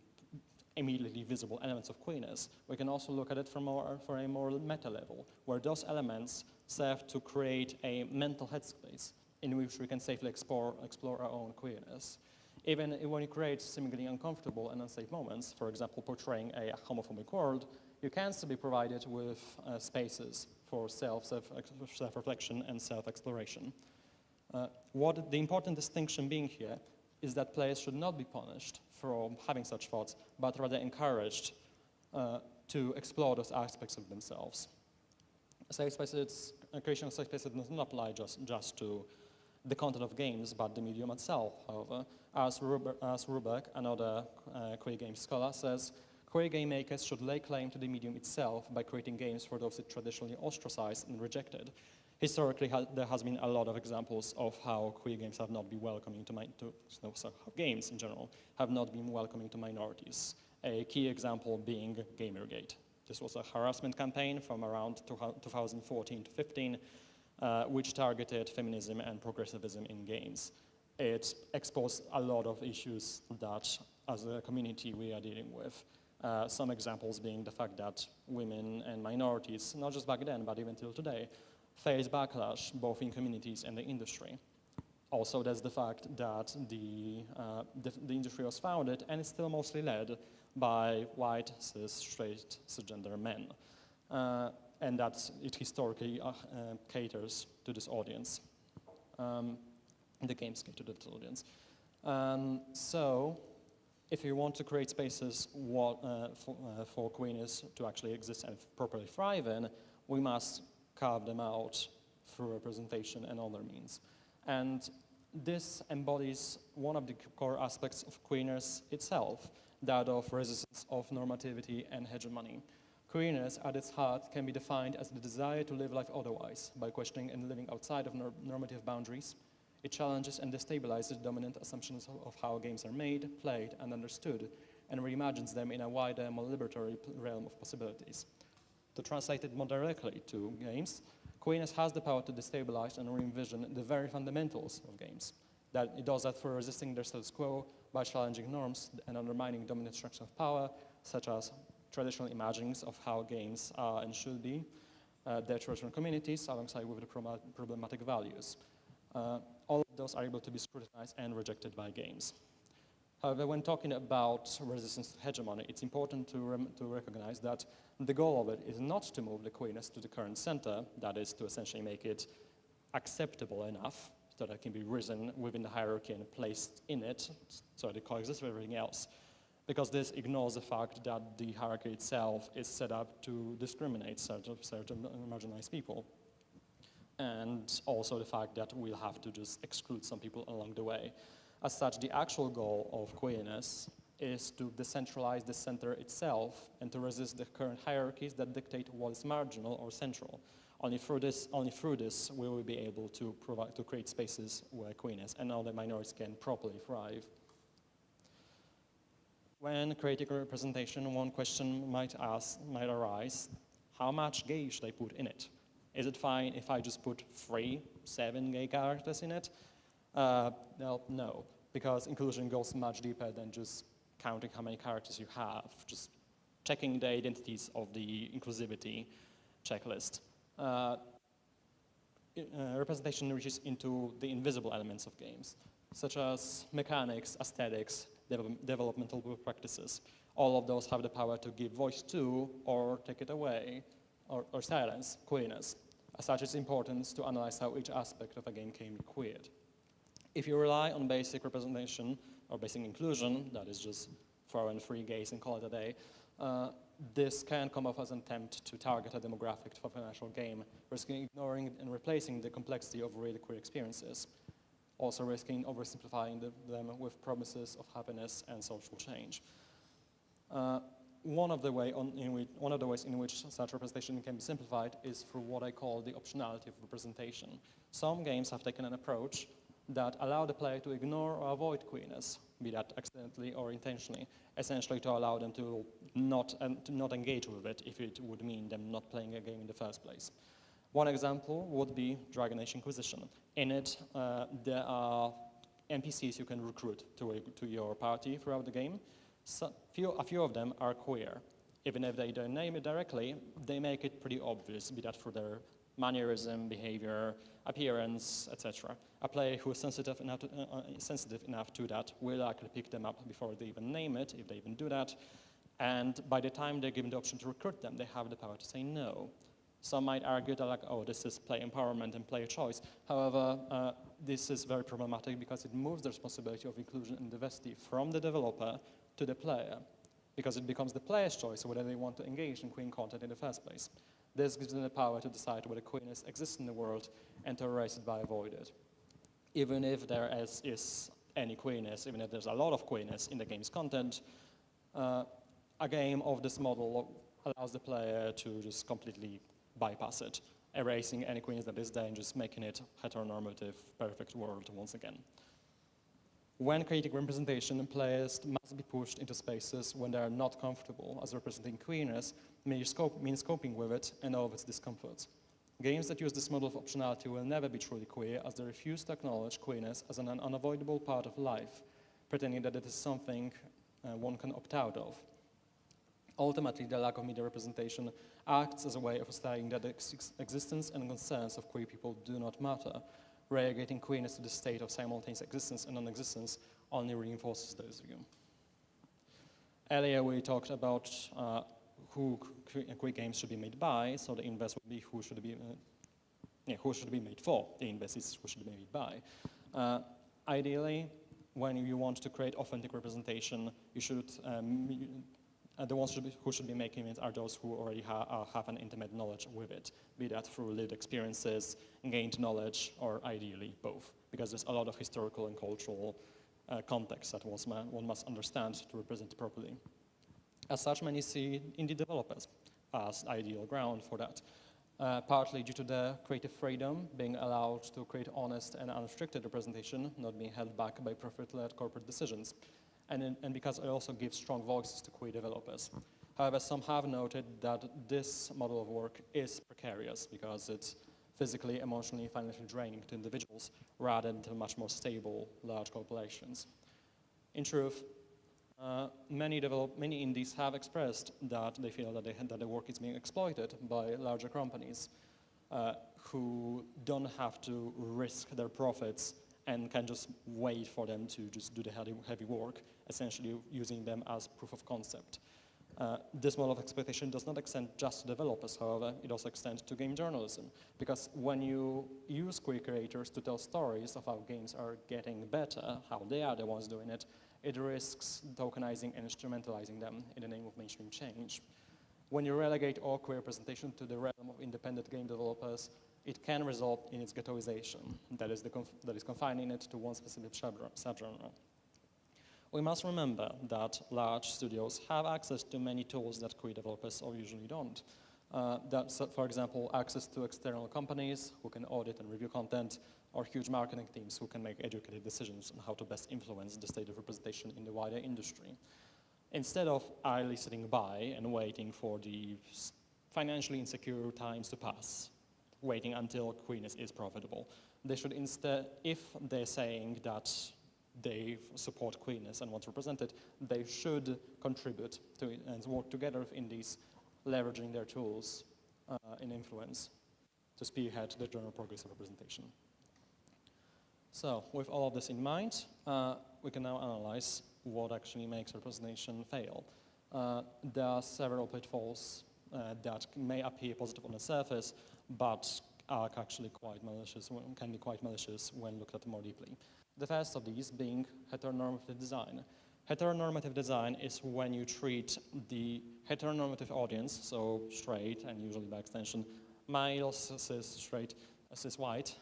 immediately visible elements of queerness. We can also look at it for a more meta level, where those elements serve to create a mental headspace in which we can safely explore our own queerness. Even when you create seemingly uncomfortable and unsafe moments, for example, portraying a homophobic world, you can still be provided with spaces for self-reflection and self-exploration. What the important distinction being here is that players should not be punished for having such thoughts, but rather encouraged to explore those aspects of themselves. Safe spaces, creation of safe spaces does not apply just to the content of games, but the medium itself. However, as Rubeck, another queer game scholar, says, queer game makers should lay claim to the medium itself by creating games for those it traditionally ostracized and rejected. Historically, there has been a lot of examples of how queer games have not been welcoming how games in general have not been welcoming to minorities. A key example being Gamergate. This was a harassment campaign from around 2014 to 15, which targeted feminism and progressivism in games. It exposed a lot of issues that, as a community, we are dealing with. Some examples being the fact that women and minorities, not just back then, but even till today, face backlash both in communities and the industry. Also, there's the fact that the industry was founded and is still mostly led by white, cis, straight, cisgender men. And that it historically caters to this audience. The games cater to this audience. So, if you want to create spaces for queerness to actually exist and properly thrive in, we must carve them out through representation and other means. And this embodies one of the core aspects of queerness itself, that of resistance of normativity and hegemony. Queerness, at its heart, can be defined as the desire to live life otherwise, by questioning and living outside of normative boundaries. It challenges and destabilizes dominant assumptions of how games are made, played, and understood, and reimagines them in a wider, more liberatory realm of possibilities. To translate it more directly to games, queerness has the power to destabilize and re-envision the very fundamentals of games. That it does that through resisting their status quo by challenging norms and undermining dominant structures of power, such as traditional imaginings of how games are and should be, their traditional communities, alongside with the problematic values. All of those are able to be scrutinized and rejected by games. However, when talking about resistance to hegemony, it's important to recognize that the goal of it is not to move the queerness to the current center, that is to essentially make it acceptable enough so that it can be risen within the hierarchy and placed in it so that it coexists with everything else. Because this ignores the fact that the hierarchy itself is set up to discriminate certain marginalized people. And also the fact that we'll have to just exclude some people along the way. As such, the actual goal of queerness is to decentralize the center itself and to resist the current hierarchies that dictate what is marginal or central. Only through this we will be able to create spaces where queerness and other minorities can properly thrive. When creating a representation, one question might arise, how much gay should I put in it? Is it fine if I just put 3, 7 gay characters in it? Well, no, because inclusion goes much deeper than just counting how many characters you have, just checking the identities of the inclusivity checklist. Representation reaches into the invisible elements of games, such as mechanics, aesthetics, developmental practices. All of those have the power to give voice to or take it away or silence queerness. As such, it's important to analyze how each aspect of a game can be queered. If you rely on basic representation or basic inclusion, that is just throw in 3 gays and call it a day, this can come off as an attempt to target a demographic of an actual game, risking ignoring and replacing the complexity of really queer experiences, also risking oversimplifying them with promises of happiness and social change. One of the ways in which such representation can be simplified is through what I call the optionality of representation. Some games have taken an approach that allow the player to ignore or avoid queerness, be that accidentally or intentionally, essentially to allow them to not engage with it if it would mean them not playing a game in the first place. One example would be Dragon Age Inquisition. In it, there are NPCs you can recruit to your party throughout the game. A few of them are queer. Even if they don't name it directly, they make it pretty obvious, be that through their mannerism, behavior, appearance, etc. A player who is sensitive enough to that will likely pick them up before they even name it, if they even do that. And by the time they're given the option to recruit them, they have the power to say no. Some might argue that, like, oh, this is player empowerment and player choice. However, this is very problematic because it moves the responsibility of inclusion and diversity from the developer to the player, because it becomes the player's choice whether they want to engage in queer content in the first place. This gives them the power to decide whether queerness exists in the world and to erase it by avoiding it. Even if there is any queerness, even if there's a lot of queerness in the game's content, a game of this model allows the player to just completely bypass it, erasing any queerness that is there and just making it heteronormative, perfect world once again. When creating representation, players must be pushed into spaces when they are not comfortable, as representing queerness means coping with it and all of its discomforts. Games that use this model of optionality will never be truly queer, as they refuse to acknowledge queerness as an unavoidable part of life, pretending that it is something one can opt out of. Ultimately, the lack of media representation acts as a way of stating that the existence and concerns of queer people do not matter. Relegating queerness to the state of simultaneous existence and non-existence only reinforces this view. Earlier we talked about who queer games should be made by, so the inverse would be who should be made for. The inverse is who should be made by. Ideally, when you want to create authentic representation, you should the ones who should be making it are those who already have an intimate knowledge with it, be that through lived experiences, gained knowledge, or ideally both, because there's a lot of historical and cultural context that one must understand to represent it properly. As such, many see indie developers as ideal ground for that, partly due to their creative freedom, being allowed to create honest and unrestricted representation, not being held back by profit-led corporate decisions. And because it also gives strong voices to queer developers. However, some have noted that this model of work is precarious because it's physically, emotionally, financially draining to individuals rather than to much more stable, large corporations. In truth, many indies have expressed that they feel that their work is being exploited by larger companies who don't have to risk their profits and can just wait for them to just do the heavy work, essentially using them as proof of concept. This model of exploitation does not extend just to developers, however, it also extends to game journalism, because when you use queer creators to tell stories of how games are getting better, how they are the ones doing it, it risks tokenizing and instrumentalizing them in the name of mainstream change. When you relegate all queer representation to the realm of independent game developers, it can result in its ghettoization, that is confining it to one specific subgenre. We must remember that large studios have access to many tools that queer developers usually don't. That's, for example, access to external companies who can audit and review content, or huge marketing teams who can make educated decisions on how to best influence the state of representation in the wider industry. Instead of idly sitting by and waiting for the financially insecure times to pass, waiting until queerness is profitable. They should instead, if they're saying that they support queerness and want to represent it, they should contribute to it and work together with indies, leveraging their tools and influence to spearhead the general progress of representation. So, with all of this in mind, we can now analyze what actually makes representation fail. There are several pitfalls that may appear positive on the surface, but are actually quite malicious, can be quite malicious when looked at more deeply. The first of these being heteronormative design. Heteronormative design is when you treat the heteronormative audience, so straight and usually by extension, male, cis, straight, cis, white,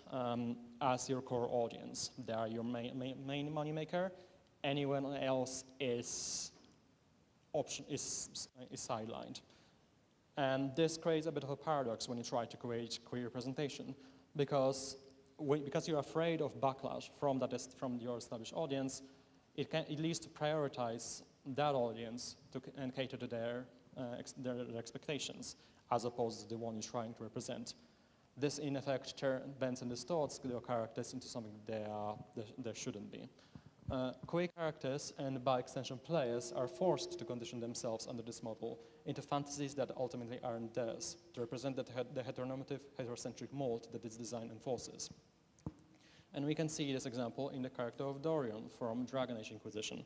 as your core audience. They are your main moneymaker. Anyone else is sidelined. And this creates a bit of a paradox when you try to create queer representation, because you're afraid of backlash from your established audience, it leads to prioritize that audience and cater to their expectations, as opposed to the one you're trying to represent. This, in effect, bends and distorts their characters into something they shouldn't be. Queer characters and by extension players are forced to condition themselves under this model into fantasies that ultimately aren't theirs, to represent the heteronormative, heterocentric mold that its design enforces. And we can see this example in the character of Dorian from Dragon Age Inquisition.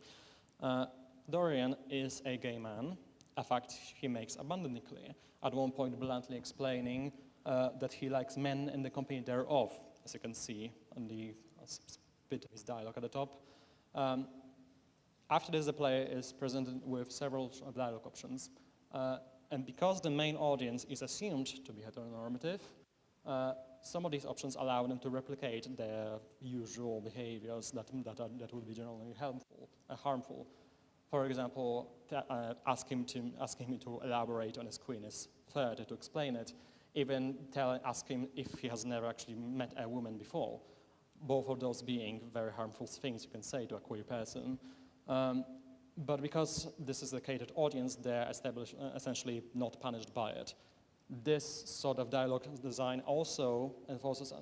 Dorian is a gay man, a fact he makes abundantly clear, at one point bluntly explaining that he likes men and the company thereof, as you can see on the bit of his dialogue at the top. After this, the player is presented with several dialogue options. And because the main audience is assumed to be heteronormative, some of these options allow them to replicate their usual behaviors that would be generally harmful. For example, ask him to elaborate on his queerness further, to explain it, even ask him if he has never actually met a woman before. Both of those being very harmful things you can say to a queer person. But because this is a catered audience, they're essentially not punished by it. This sort of dialogue design also enforces,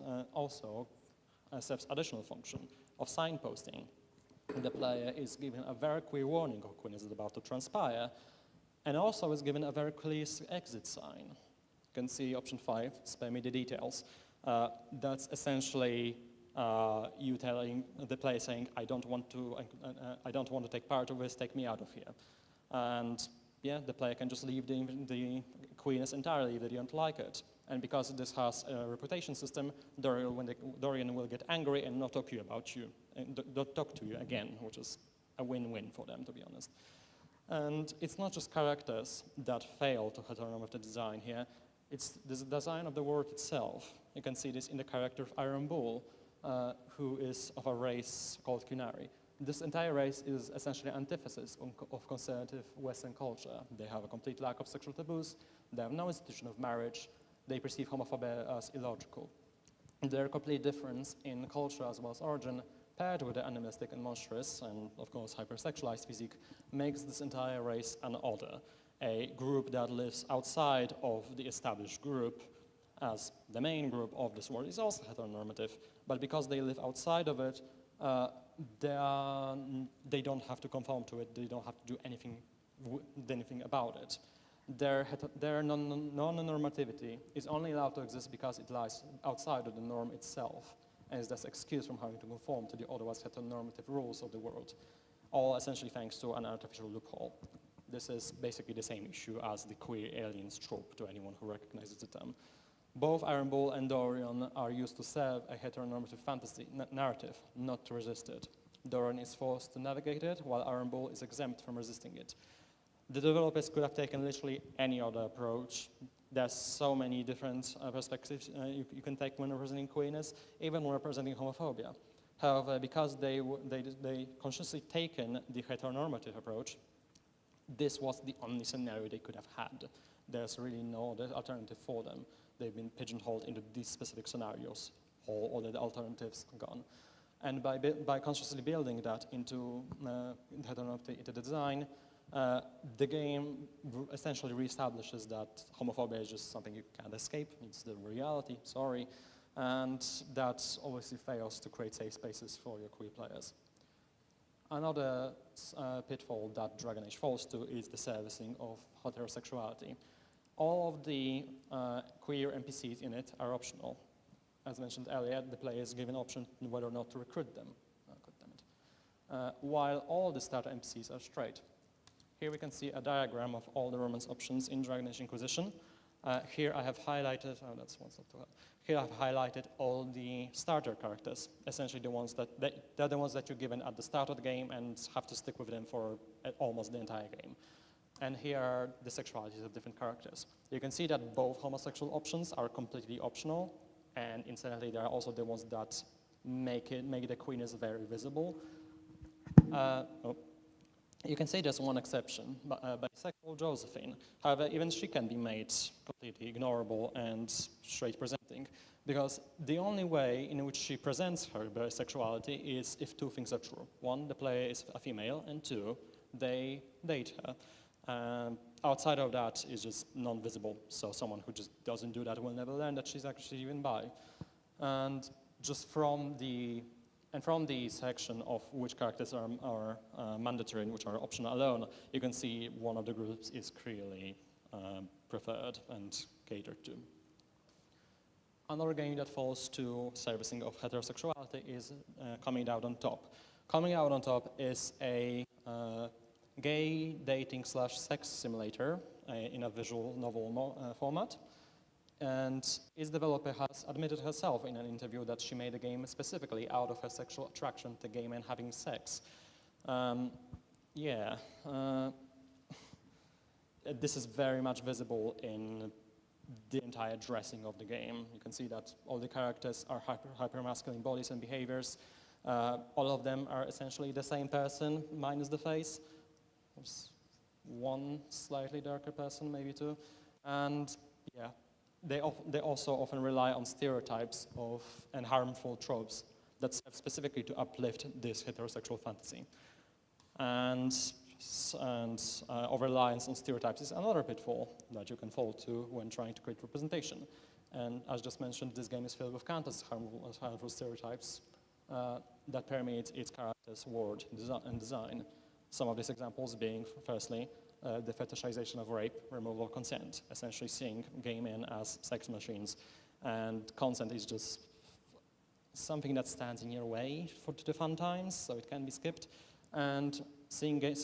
serves additional function of signposting. The player is given a very clear warning of queerness is about to transpire, and also is given a very clear exit sign. You can see option 5, spare me the details. That's essentially you telling the player saying, I don't want to take part of this, take me out of here. And yeah, the player can just leave the queerness entirely if they don't like it. And because this has a reputation system, Dorian will get angry and not talk to you again, which is a win-win for them, to be honest. And it's not just characters that fail to heteronormative design here, it's the design of the world itself. You can see this in the character of Iron Bull, who is of a race called Qunari. This entire race is essentially an antithesis of conservative Western culture. They have a complete lack of sexual taboos, they have no institution of marriage, they perceive homophobia as illogical. Their complete difference in culture as well as origin, paired with the animalistic and monstrous, and of course hypersexualized physique, makes this entire race an other, a group that lives outside of the established group, as the main group of this world is also heteronormative, but because they live outside of it, they don't have to conform to it, they don't have to do anything about it. Their non-normativity is only allowed to exist because it lies outside of the norm itself, and is thus excused from having to conform to the otherwise heteronormative rules of the world, all essentially thanks to an artificial loophole. This is basically the same issue as the queer aliens trope to anyone who recognizes the term. Both Iron Bull and Dorian are used to serve a heteronormative fantasy narrative, not to resist it. Dorian is forced to navigate it, while Iron Bull is exempt from resisting it. The developers could have taken literally any other approach. There's so many different perspectives you can take when representing queerness, even when representing homophobia. However, because they consciously taken the heteronormative approach, this was the only scenario they could have had. There's really no other alternative for them. They've been pigeonholed into these specific scenarios, all the alternatives gone. And by consciously building that into the design, the game essentially reestablishes that homophobia is just something you can't escape, it's the reality, sorry, and that obviously fails to create safe spaces for your queer players. Another pitfall that Dragon Age falls to is the servicing of heterosexuality. All of the queer NPCs in it are optional. As mentioned earlier, the player is given option whether or not to recruit them, while all the starter NPCs are straight. Here we can see a diagram of all the romance options in Dragon Age Inquisition. Here I have highlighted, here I've highlighted all the starter characters, essentially the ones they're the ones that you're given at the start of the game and have to stick with them for almost the entire game. And here are the sexualities of different characters. You can see that both homosexual options are completely optional, and incidentally, they are also the ones that make the queerness very visible. You can say there's one exception, bisexual Josephine. However, even she can be made completely ignorable and straight presenting, because the only way in which she presents her bisexuality is if two things are true. One, the player is a female, and two, they date her. Outside of that is just non-visible, so someone who just doesn't do that will never learn that she's actually even bi. And just from the And from the section of which characters are mandatory and which are optional alone, you can see one of the groups is clearly preferred and catered to. Another game that falls to servicing of heterosexuality is Coming Out on Top. Coming Out on Top is a gay dating / sex simulator in a visual novel format. And its developer has admitted herself in an interview that she made the game specifically out of her sexual attraction to gay men having sex. This is very much visible in the entire dressing of the game. You can see that all the characters are hyper-masculine bodies and behaviors. All of them are essentially the same person, minus the face. There's one slightly darker person, maybe two. And yeah, they also often rely on stereotypes and harmful tropes that serve specifically to uplift this heterosexual fantasy. And over-reliance on stereotypes is another pitfall that you can fall to when trying to create representation. And as just mentioned, this game is filled with countless harmful stereotypes that permeate its characters' world and design. Some of these examples being, firstly, the fetishization of rape, removal of consent, essentially seeing gay men as sex machines. And consent is just something that stands in your way to the fun times, so it can be skipped. And seeing gay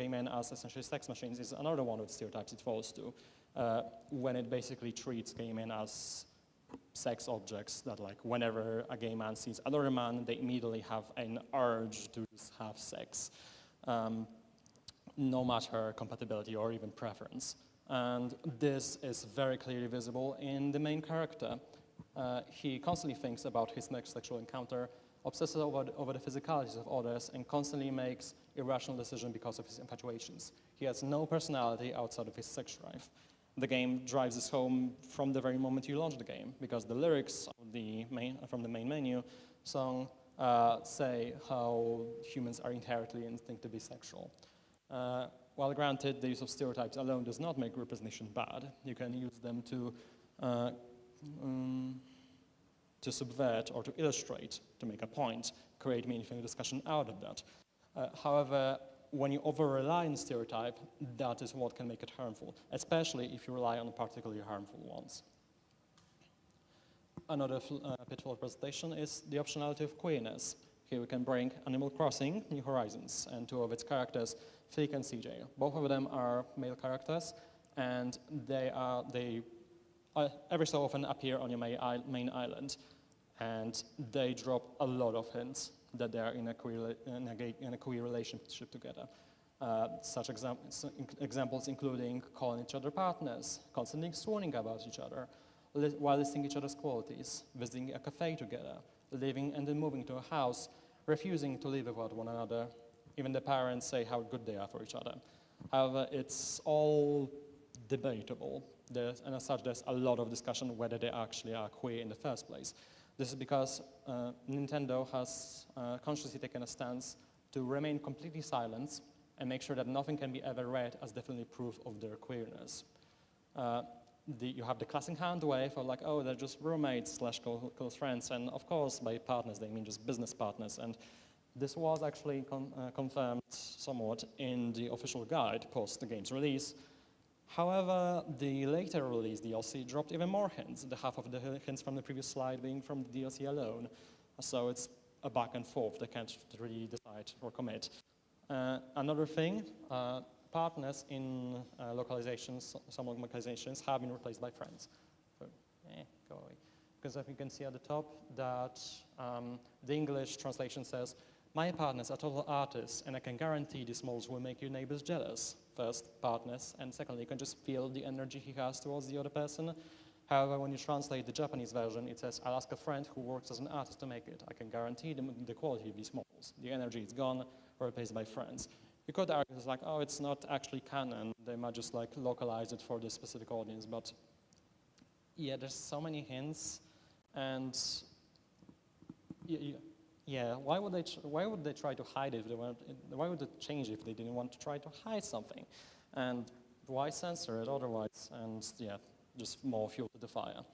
men as essentially sex machines is another one of the stereotypes it falls to, when it basically treats gay men as sex objects that, like, whenever a gay man sees another man, they immediately have an urge to just have sex, no matter compatibility or even preference. And this is very clearly visible in the main character. He constantly thinks about his next sexual encounter, obsesses over the physicalities of others, and constantly makes irrational decisions because of his infatuations. He has no personality outside of his sex drive. The game drives this home from the very moment you launch the game, because the lyrics from the main menu song say how humans are inherently instinctively sexual. While granted, the use of stereotypes alone does not make representation bad. You can use them to subvert or to illustrate, to make a point, create meaningful discussion out of that. However, when you over-rely on stereotype, that is what can make it harmful, especially if you rely on particularly harmful ones. Another pitfall of presentation is the optionality of queerness. Here we can bring Animal Crossing: New Horizons and two of its characters, Fleek and CJ. Both of them are male characters, and they every so often appear on your main island, and they drop a lot of hints that they are in a queer relationship together. Such examples including calling each other partners, constantly swooning about each other, while listing each other's qualities, visiting a cafe together, living and then moving to a house, refusing to live without one another. Even the parents say how good they are for each other. However, it's all debatable. And as such, there's a lot of discussion whether they actually are queer in the first place. This is because Nintendo has consciously taken a stance to remain completely silent and make sure that nothing can be ever read as definitely proof of their queerness. You have the classic hand wave of like, oh, they're just roommates / close friends, and of course by partners they mean just business partners. And this was actually confirmed somewhat in the official guide post the game's release. However, the later release DLC dropped even more hints, the half of the hints from the previous slide being from the DLC alone. So it's a back and forth, they can't really decide or commit. Another thing, partners in some localizations have been replaced by friends. So, go away. Because as you can see at the top that the English translation says, "My partners are total artists, and I can guarantee these moles will make your neighbors jealous." First, partners, and secondly, you can just feel the energy he has towards the other person. However, when you translate the Japanese version, it says, "I'll ask a friend who works as an artist to make it. I can guarantee the quality of these moles. The energy is gone, or replaced by friends." You could argue it's like, oh, it's not actually canon. They might just like localize it for this specific audience, but yeah, there's so many hints, and yeah, why would they try to hide it? Why would they change it if they didn't want to try to hide something? And why censor it otherwise? And yeah, just more fuel to the fire.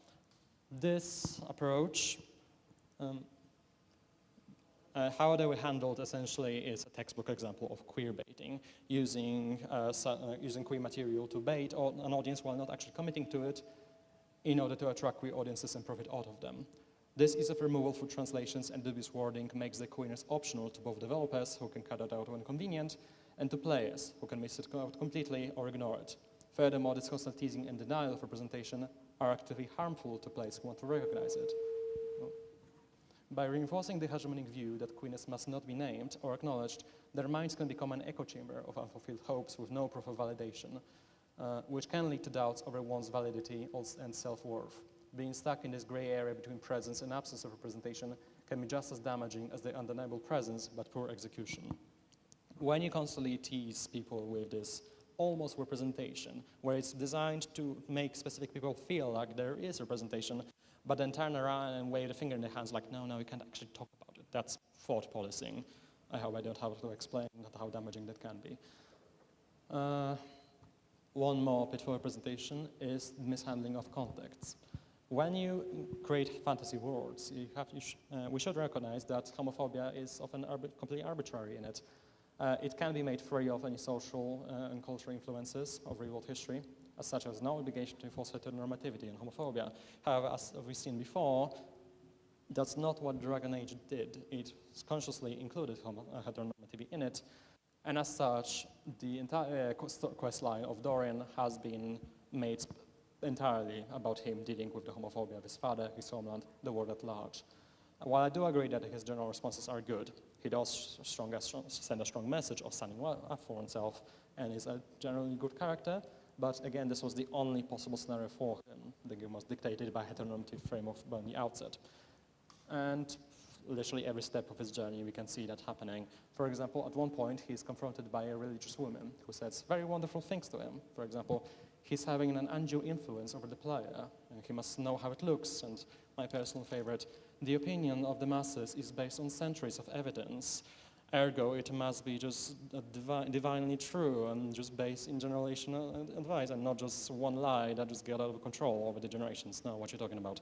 This approach How they were handled essentially is a textbook example of queer baiting, using queer material to bait an audience while not actually committing to it in order to attract queer audiences and profit out of them. This ease of removal through translations and dubious wording makes the queerness optional to both developers, who can cut it out when convenient, and to players, who can miss it out completely or ignore it. Furthermore, this constant teasing and denial of representation are actively harmful to players who want to recognize it. By reinforcing the hegemonic view that queerness must not be named or acknowledged, their minds can become an echo chamber of unfulfilled hopes with no proof of validation, which can lead to doubts over one's validity and self-worth. Being stuck in this gray area between presence and absence of representation can be just as damaging as the undeniable presence but poor execution. When you constantly tease people with this almost representation, where it's designed to make specific people feel like there is representation, but then turn around and wave a finger in their hands like, no, we can't actually talk about it. That's thought policing. I hope I don't have to explain how damaging that can be. One more pitfall representation is mishandling of contexts. When you create fantasy worlds, we should recognize that homophobia is often completely arbitrary in it. It can be made free of any social and cultural influences of real-world history, as such as no obligation to enforce heteronormativity and homophobia. However, as we've seen before, that's not what Dragon Age did. It consciously included heteronormativity in it, and as such, the entire quest line of Dorian has been made entirely about him dealing with the homophobia of his father, his homeland, the world at large. While I do agree that his general responses are good, he does send a strong message of standing up for himself and is a generally good character, but again, this was the only possible scenario for him. The game was dictated by a heteronormative framework from the outset. And literally every step of his journey, we can see that happening. For example, at one point, he's confronted by a religious woman who says very wonderful things to him. For example, he's having an undue influence over the player, and he must know how it looks. And my personal favorite, the opinion of the masses is based on centuries of evidence. Ergo, it must be just divinely true and just based in generational advice and not just one lie that just got out of control over the generations. No, what you're talking about.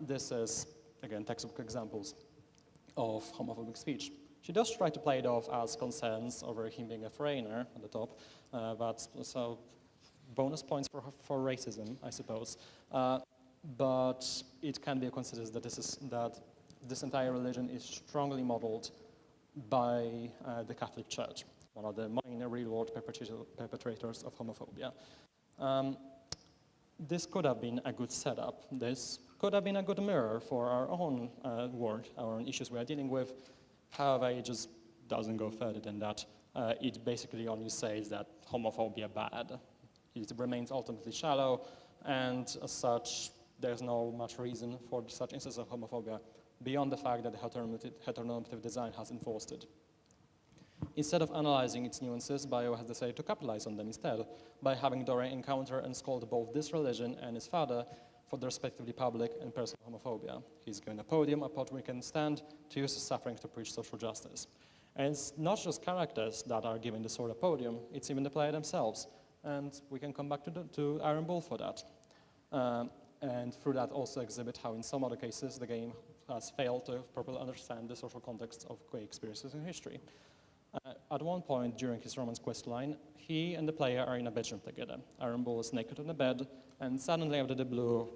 This is, again, textbook examples of homophobic speech. She does try to play it off as concerns over him being a foreigner at the top, but so bonus points for racism, I suppose. But it can be a coincidence that this entire religion is strongly modeled by the Catholic Church, one of the main real-world perpetrators of homophobia. This could have been a good setup. This could have been a good mirror for our own world, our own issues we are dealing with. However, it just doesn't go further than that. It basically only says that homophobia bad. It remains ultimately shallow, and as such, there's no much reason for such instances of homophobia beyond the fact that the heteronormative design has enforced it. Instead of analyzing its nuances, BioWare has decided to capitalize on them instead by having Dorian encounter and scold both this religion and his father for their respectively public and personal homophobia. He's given a podium upon which he can stand to use his suffering to preach social justice. And it's not just characters that are given this sort of podium, it's even the player themselves. And we can come back to Iron Bull for that. And through that also exhibit how in some other cases the game has failed to properly understand the social context of queer experiences in history. At one point during his romance quest line, he and the player are in a bedroom together. Iron Bull is naked on the bed, and suddenly out of the blue,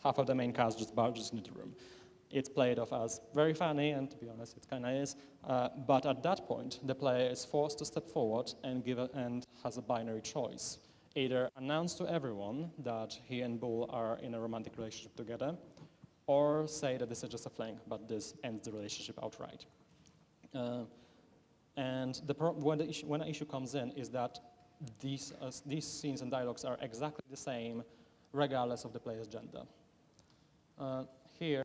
half of the main cast just barges into the room. It's played off as very funny, and to be honest, it kind of is. But at that point, the player is forced to step forward and has a binary choice. Either announce to everyone that he and Bull are in a romantic relationship together, or say that this is just a fling, but this ends the relationship outright. And when an issue comes in is that these scenes and dialogues are exactly the same, regardless of the player's gender. Here,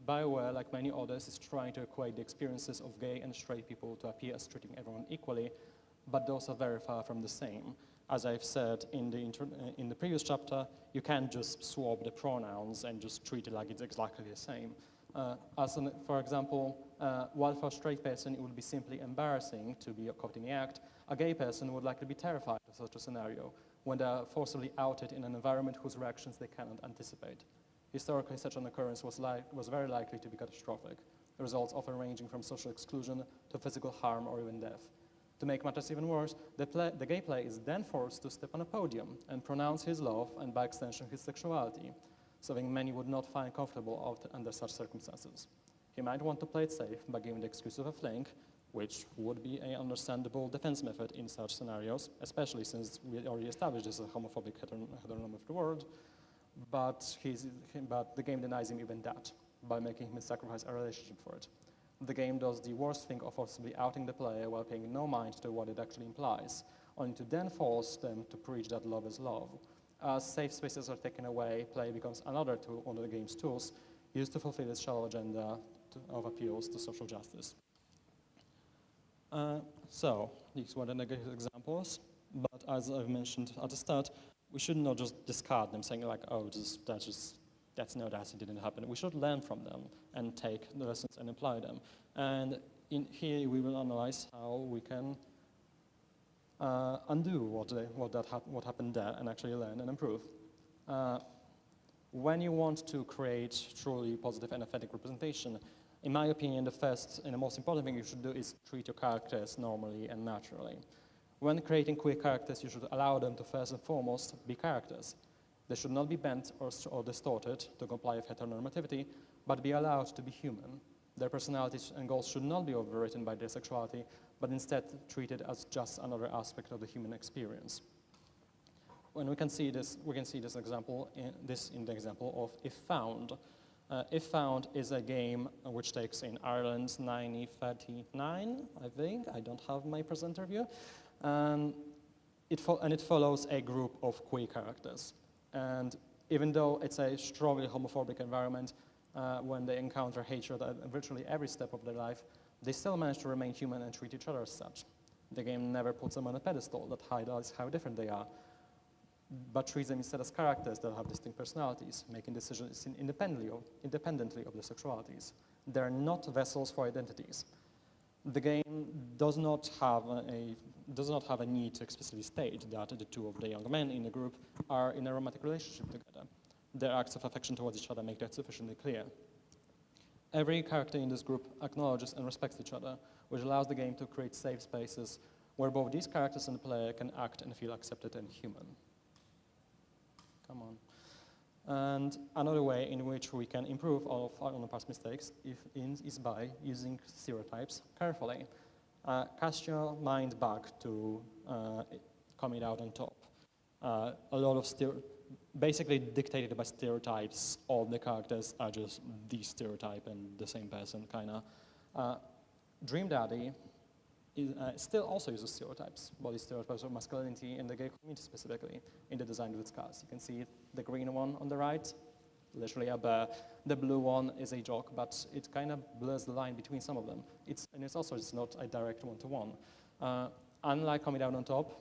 BioWare, like many others, is trying to equate the experiences of gay and straight people to appear as treating everyone equally, but those are very far from the same. As I've said in the previous chapter, you can't just swap the pronouns and just treat it like it's exactly the same. For example, while for a straight person it would be simply embarrassing to be caught in the act, a gay person would likely be terrified of such a scenario when they are forcibly outed in an environment whose reactions they cannot anticipate. Historically, such an occurrence was very likely to be catastrophic, results often ranging from social exclusion to physical harm or even death. To make matters even worse, the gay player is then forced to step on a podium and pronounce his love and by extension his sexuality, something many would not find comfortable under such circumstances. He might want to play it safe by giving the excuse of a fling, which would be an understandable defense method in such scenarios, especially since we already established this as a homophobic heteronormative world, but the game denies him even that by making him sacrifice a relationship for it. The game does the worst thing of forcibly outing the player while paying no mind to what it actually implies, only to then force them to preach that love is love. As safe spaces are taken away, play becomes another tool, one of the game's tools, used to fulfill its shallow agenda of appeals to social justice. So, these were the negative examples, but as I've mentioned at the start, we should not just discard them, saying like, oh, that's no, that didn't happen. We should learn from them and take the lessons and apply them. And in here, we will analyze how we can undo what happened there and actually learn and improve. When you want to create truly positive and authentic representation, in my opinion, the first and the most important thing you should do is treat your characters normally and naturally. When creating queer characters, you should allow them to first and foremost be characters. They should not be bent or distorted to comply with heteronormativity, but be allowed to be human. Their personalities and goals should not be overwritten by their sexuality, but instead treated as just another aspect of the human experience. When we can see this example in the example of If Found. If Found is a game which takes in Ireland 1939, I think. I don't have my presenter view. And it follows a group of queer characters. And even though it's a strongly homophobic environment, when they encounter hatred at virtually every step of their life, they still manage to remain human and treat each other as such. The game never puts them on a pedestal that highlights how different they are, but treats them instead as characters that have distinct personalities, making decisions independently of their sexualities. They're not vessels for identities. The game does not have a need to explicitly state that the two of the young men in the group are in a romantic relationship together. Their acts of affection towards each other make that sufficiently clear. Every character in this group acknowledges and respects each other, which allows the game to create safe spaces where both these characters and the player can act and feel accepted and human. Come on. And another way in which we can improve all of our past mistakes is by using stereotypes carefully. Cast your mind back to Coming Out on Top. A lot of basically dictated by stereotypes. All the characters are just the stereotype and the same person, kind of. Dream Daddy still also uses stereotypes, body stereotypes of masculinity in the gay community specifically, in the design of its cars. You can see the green one on the right, literally a bear. The blue one is a joke, but it kind of blurs the line between some of them. It's not a direct one-to-one. Unlike Coming Down on Top,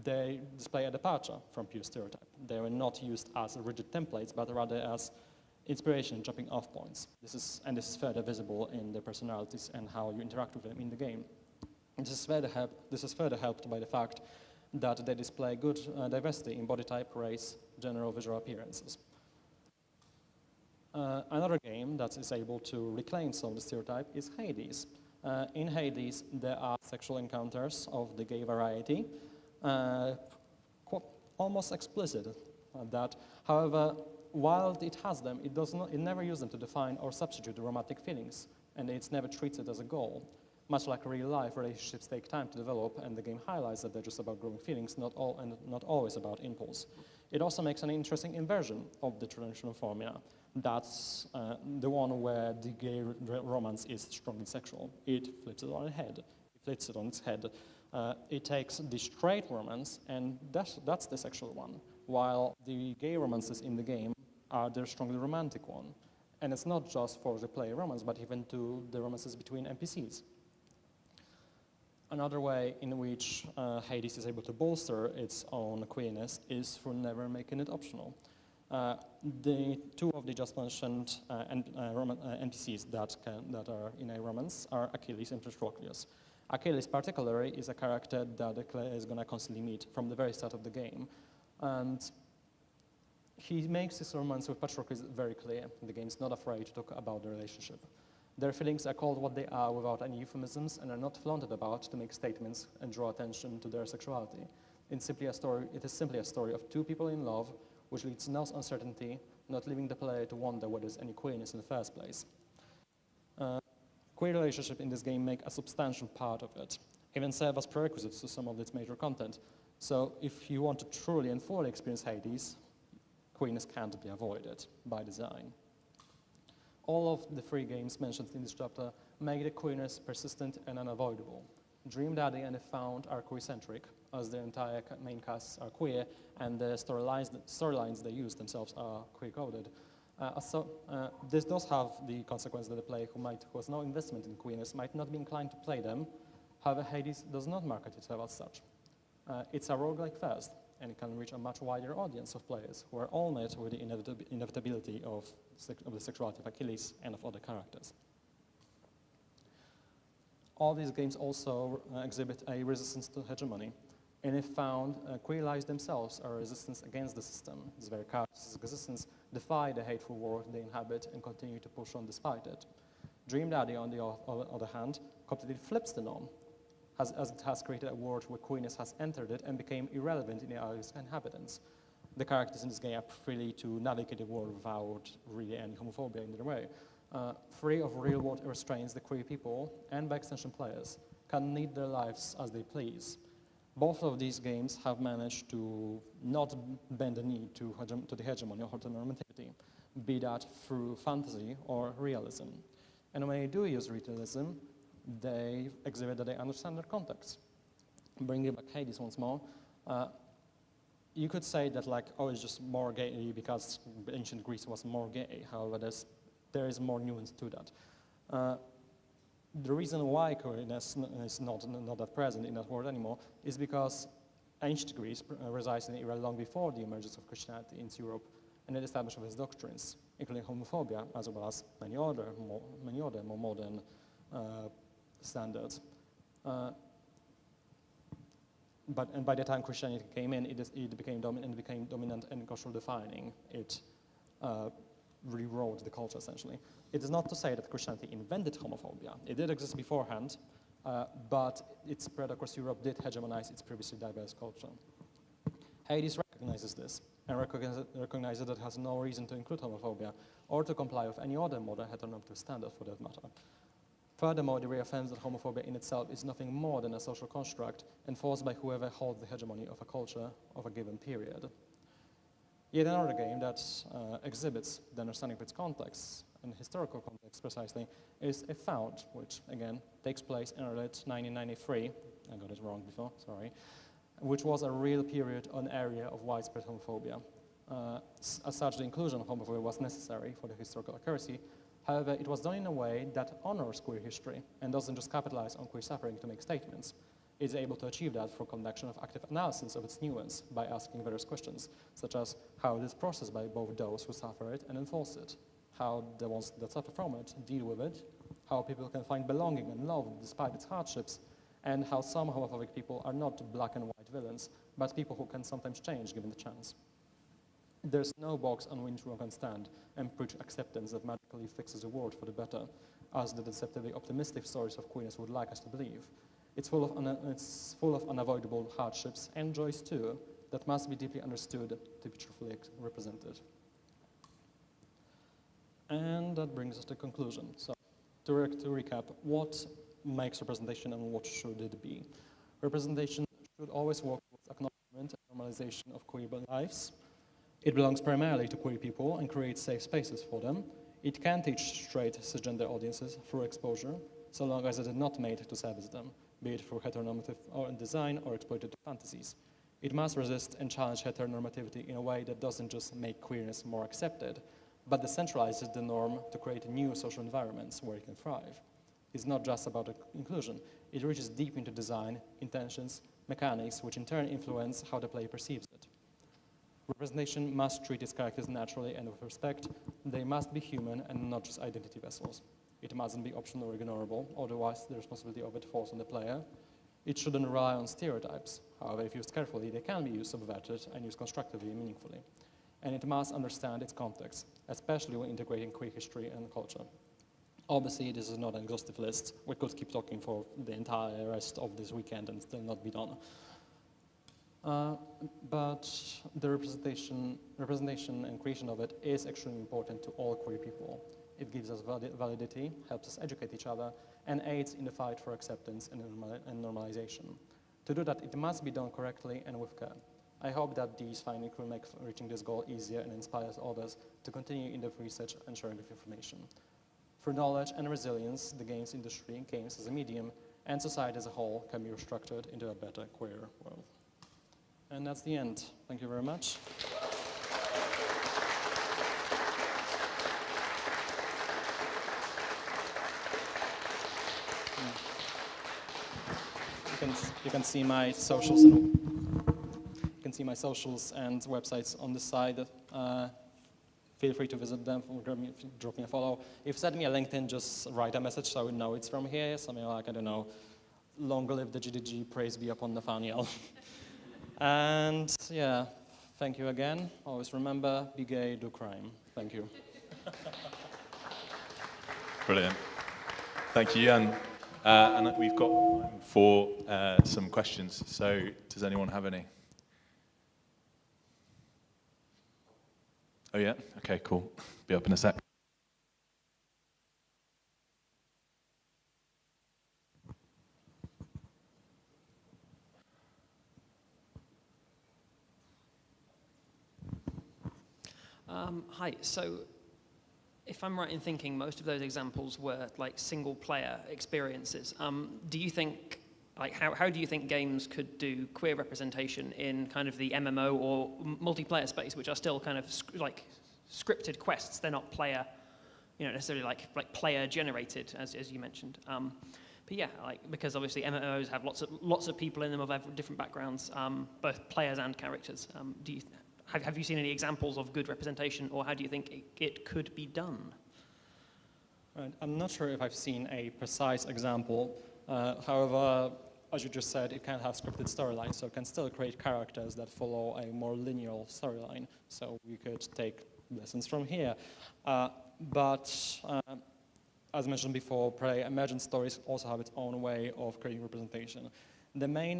they display a departure from pure stereotype. They were not used as rigid templates, but rather as inspiration, jumping off points. This is further visible in their personalities and how you interact with them in the game. This is further helped by the fact that they display good diversity in body type, race, general visual appearances. Another game that is able to reclaim some of the stereotype is Hades. In Hades, there are sexual encounters of the gay variety, almost explicit that. However, while it has them, it never uses them to define or substitute the romantic feelings, and it never treats it as a goal. Much like real life, relationships take time to develop, and the game highlights that they're just about growing feelings, not always about impulse. It also makes an interesting inversion of the traditional formula. That's the one where the gay romance is strongly sexual. It flips it on its head. It takes the straight romance, and that's the sexual one, while the gay romances in the game are the strongly romantic one. And it's not just for the player romance, but even to the romances between NPCs. Another way in which Hades is able to bolster its own queerness is through never making it optional. The two of the just mentioned NPCs that are in a romance are Achilles and Patroclus. Achilles particularly is a character that the player is going to constantly meet from the very start of the game. And he makes his romance with Patroclus very clear. The game is not afraid to talk about the relationship. Their feelings are called what they are without any euphemisms and are not flaunted about to make statements and draw attention to their sexuality. It is simply a story of two people in love, which leads to no uncertainty, not leaving the player to wonder whether there's any queerness in the first place. Queer relationships in this game make a substantial part of it, even serve as prerequisites to some of its major content. So if you want to truly and fully experience Hades, queerness can't be avoided by design. All of the 3 games mentioned in this chapter make the queerness persistent and unavoidable. Dream Daddy and The Found are queer-centric, as their entire main casts are queer, and the storylines they use themselves are queer-coded. This does have the consequence that the player who has no investment in queerness might not be inclined to play them. However, Hades does not market itself as such. It's a roguelike first, and it can reach a much wider audience of players who are all met with the inevitability of the sexuality of Achilles and of other characters. All these games also exhibit a resistance to hegemony, and if found, queer lives themselves are a resistance against the system. These very characters' existence defy the hateful world they inhabit and continue to push on despite it. Dream Daddy, on the other hand, completely flips the norm, as it has created a world where queerness has entered it and became irrelevant in the eyes of inhabitants. The characters in this game are free to navigate the world without really any homophobia in their way. Free of real-world restraints, the queer people, and by extension players, can lead their lives as they please. Both of these games have managed to not bend the knee to the hegemony or heteronormativity, be that through fantasy or realism. And when they do use realism, they exhibit that they understand their context. Bringing back Hades once more, you could say that it's just more gay because ancient Greece was more gay. However, there is more nuance to that. The reason why queerness is not that present in that world anymore is because ancient Greece resides in an era long before the emergence of Christianity in Europe and the establishment of its doctrines, including homophobia, as well as many other more modern standards. But by the time Christianity came in, it became dominant and cultural defining. It rewrote the culture, essentially. It is not to say that Christianity invented homophobia. It did exist beforehand, but its spread across Europe did hegemonize its previously diverse culture. Hades recognizes this, and recognizes that it has no reason to include homophobia or to comply with any other modern heteronormative standard for that matter. Furthermore, it reaffirms that homophobia in itself is nothing more than a social construct enforced by whoever holds the hegemony of a culture of a given period. Yet another game that exhibits the understanding of its context and historical context precisely is A Found, which again takes place in early 1993. I got it wrong before, sorry. Which was a real period or an area of widespread homophobia. As such, the inclusion of homophobia was necessary for the historical accuracy. However, it was done in a way that honors queer history and doesn't just capitalize on queer suffering to make statements. It's able to achieve that through conduction of active analysis of its nuance by asking various questions, such as how it is processed by both those who suffer it and enforce it, how the ones that suffer from it deal with it, how people can find belonging and love despite its hardships, and how some homophobic people are not black and white villains, but people who can sometimes change given the chance. There's no box on which one can stand and preach acceptance that magically fixes the world for the better, as the deceptively optimistic stories of queerness would like us to believe. It's full of unavoidable hardships and joys too that must be deeply understood to be truthfully represented. And that brings us to conclusion. So to recap, what makes representation and what should it be? Representation should always work towards acknowledgement and normalization of queer lives. It belongs primarily to queer people and creates safe spaces for them. It can teach straight cisgender audiences through exposure, so long as it is not made to service them, be it through heteronormative design or exploitative fantasies. It must resist and challenge heteronormativity in a way that doesn't just make queerness more accepted, but decentralizes the norm to create new social environments where it can thrive. It's not just about inclusion. It reaches deep into design, intentions, mechanics, which in turn influence how the player perceives it. Representation must treat its characters naturally and with respect. They must be human and not just identity vessels. It mustn't be optional or ignorable, otherwise the responsibility of it falls on the player. It shouldn't rely on stereotypes. However, if used carefully, they can be used subverted and used constructively and meaningfully. And it must understand its context, especially when integrating queer history and culture. Obviously, this is not an exhaustive list. We could keep talking for the entire rest of this weekend and still not be done. But the representation and creation of it is extremely important to all queer people. It gives us validity, helps us educate each other, and aids in the fight for acceptance and normalization. To do that, it must be done correctly and with care. I hope that these findings will make reaching this goal easier and inspires others to continue in-depth research and sharing of information. Through knowledge and resilience, the games industry, games as a medium, and society as a whole can be restructured into a better, queer world. And that's the end. Thank you very much. You can see my socials and websites on the side. Feel free to visit them, or drop me a follow. If you send me a LinkedIn, just write a message so I would know it's from here. Something like, I don't know, long live the GDG, praise be upon Nathaniel. And yeah, thank you again. Always remember, be gay, do crime. Thank you. Brilliant. Thank you, Jan. And we've got time for some questions. So does anyone have any? Oh yeah? Okay, cool. Be up in a sec. Hi, so if I'm right in thinking, most of those examples were like single player experiences. Do you think, like how do you think games could do queer representation in kind of the MMO or multiplayer space, which are still kind of like scripted quests? They're not player, necessarily like player generated, as you mentioned. But yeah, because obviously MMOs have lots of people in them of different backgrounds, both players and characters. Have you seen any examples of good representation, or how do you think it could be done? Right. I'm not sure if I've seen a precise example. However, as you just said, it can have scripted storylines, so it can still create characters that follow a more linear storyline. So we could take lessons from here. But as mentioned before, emergent stories also have its own way of creating representation. The main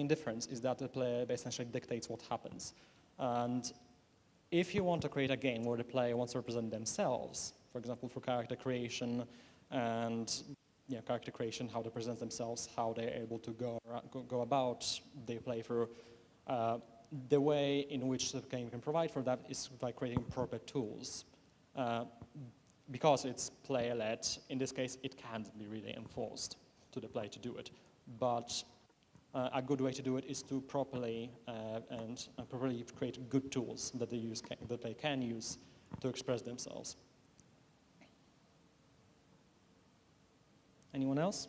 difference is that the player essentially dictates what happens. And if you want to create a game where the player wants to represent themselves, for example, through character creation and how they present themselves, how they're able to go about their playthrough, the way in which the game can provide for that is by creating proper tools. Because it's player-led, in this case, it can't be really enforced to the player to do it. But a good way to do it is to properly create good tools that they can use to express themselves. Anyone else?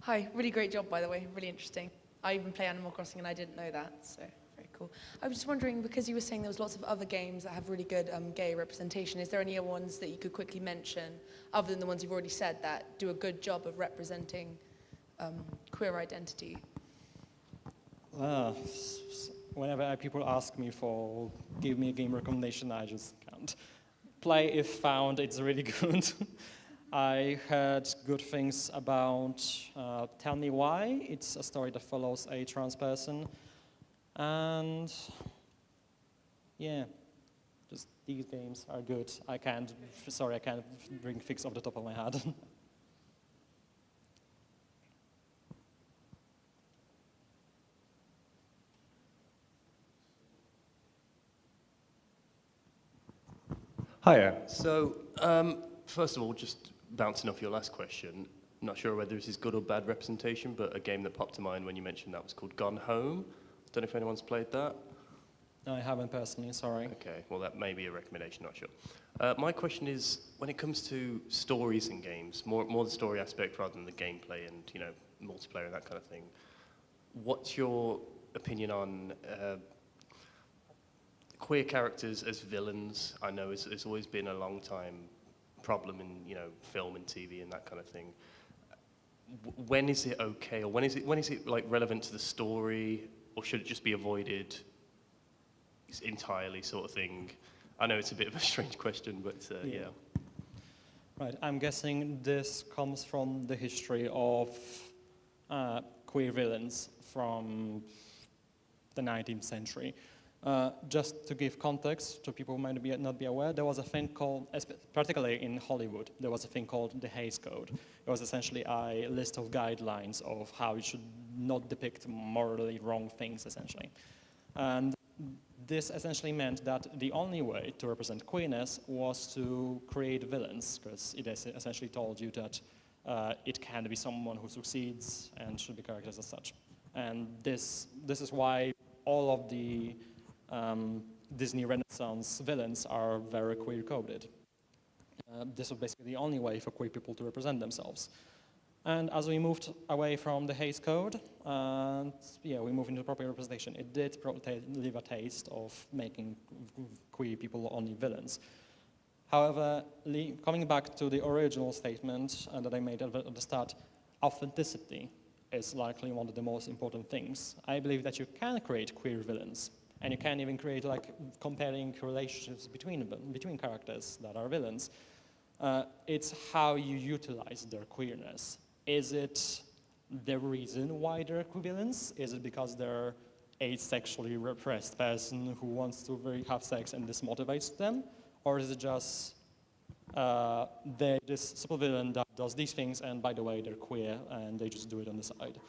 Hi, really great job, by the way, really interesting. I even play Animal Crossing and I didn't know that, so very cool. I was just wondering, because you were saying there was lots of other games that have really good gay representation, is there any other ones that you could quickly mention, other than the ones you've already said, that do a good job of representing queer identity? Whenever people ask me give me a game recommendation, I just can't. Play If Found, it's really good. I heard good things about Tell Me Why. It's a story that follows a trans person. And yeah, just these games are good. I can't bring things off the top of my head. Hiya. So, first of all, just bouncing off your last question, I'm not sure whether this is good or bad representation, but a game that popped to mind when you mentioned that was called Gone Home. Don't know if anyone's played that. No, I haven't personally, sorry. Okay, well that may be a recommendation, not sure. My question is, when it comes to stories in games, more the story aspect rather than the gameplay and multiplayer and that kind of thing, what's your opinion on queer characters as villains? I know it's always been a long time problem in film and TV and that kind of thing. When is it okay, or when is it like relevant to the story? or should it just be avoided entirely, sort of thing? I know it's a bit of a strange question, but yeah. Right, I'm guessing this comes from the history of queer villains from the 19th century. Just to give context to people who might not be aware, there was a thing called, particularly in Hollywood, there was a thing called the Hays Code. It was essentially a list of guidelines of how you should not depict morally wrong things, essentially. And this essentially meant that the only way to represent queerness was to create villains, because it essentially told you that it can be someone who succeeds and should be characterized as such. And this is why all of the Disney Renaissance villains are very queer-coded. This was basically the only way for queer people to represent themselves. And as we moved away from the Hays Code, we moved into proper representation. It did leave a taste of making queer people only villains. However, coming back to the original statement that I made at the start, authenticity is likely one of the most important things. I believe that you can create queer villains, and you can even create comparing relationships between characters that are villains. It's how you utilize their queerness. Is it the reason why they're villains? Is it because they're a sexually repressed person who wants to have sex and this motivates them? Or is it just they're this supervillain that does these things and by the way they're queer and they just do it on the side?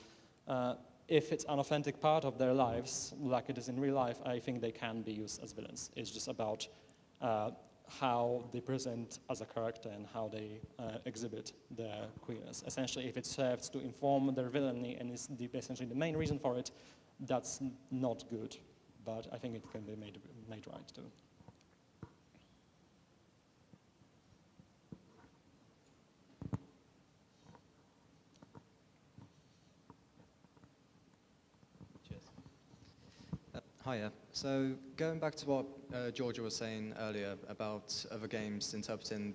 If it's an authentic part of their lives, like it is in real life, I think they can be used as villains. It's just about how they present as a character and how they exhibit their queerness. Essentially, if it serves to inform their villainy and is essentially the main reason for it, that's not good. But I think it can be made right too. Hiya. So going back to what Georgia was saying earlier about other games interpreting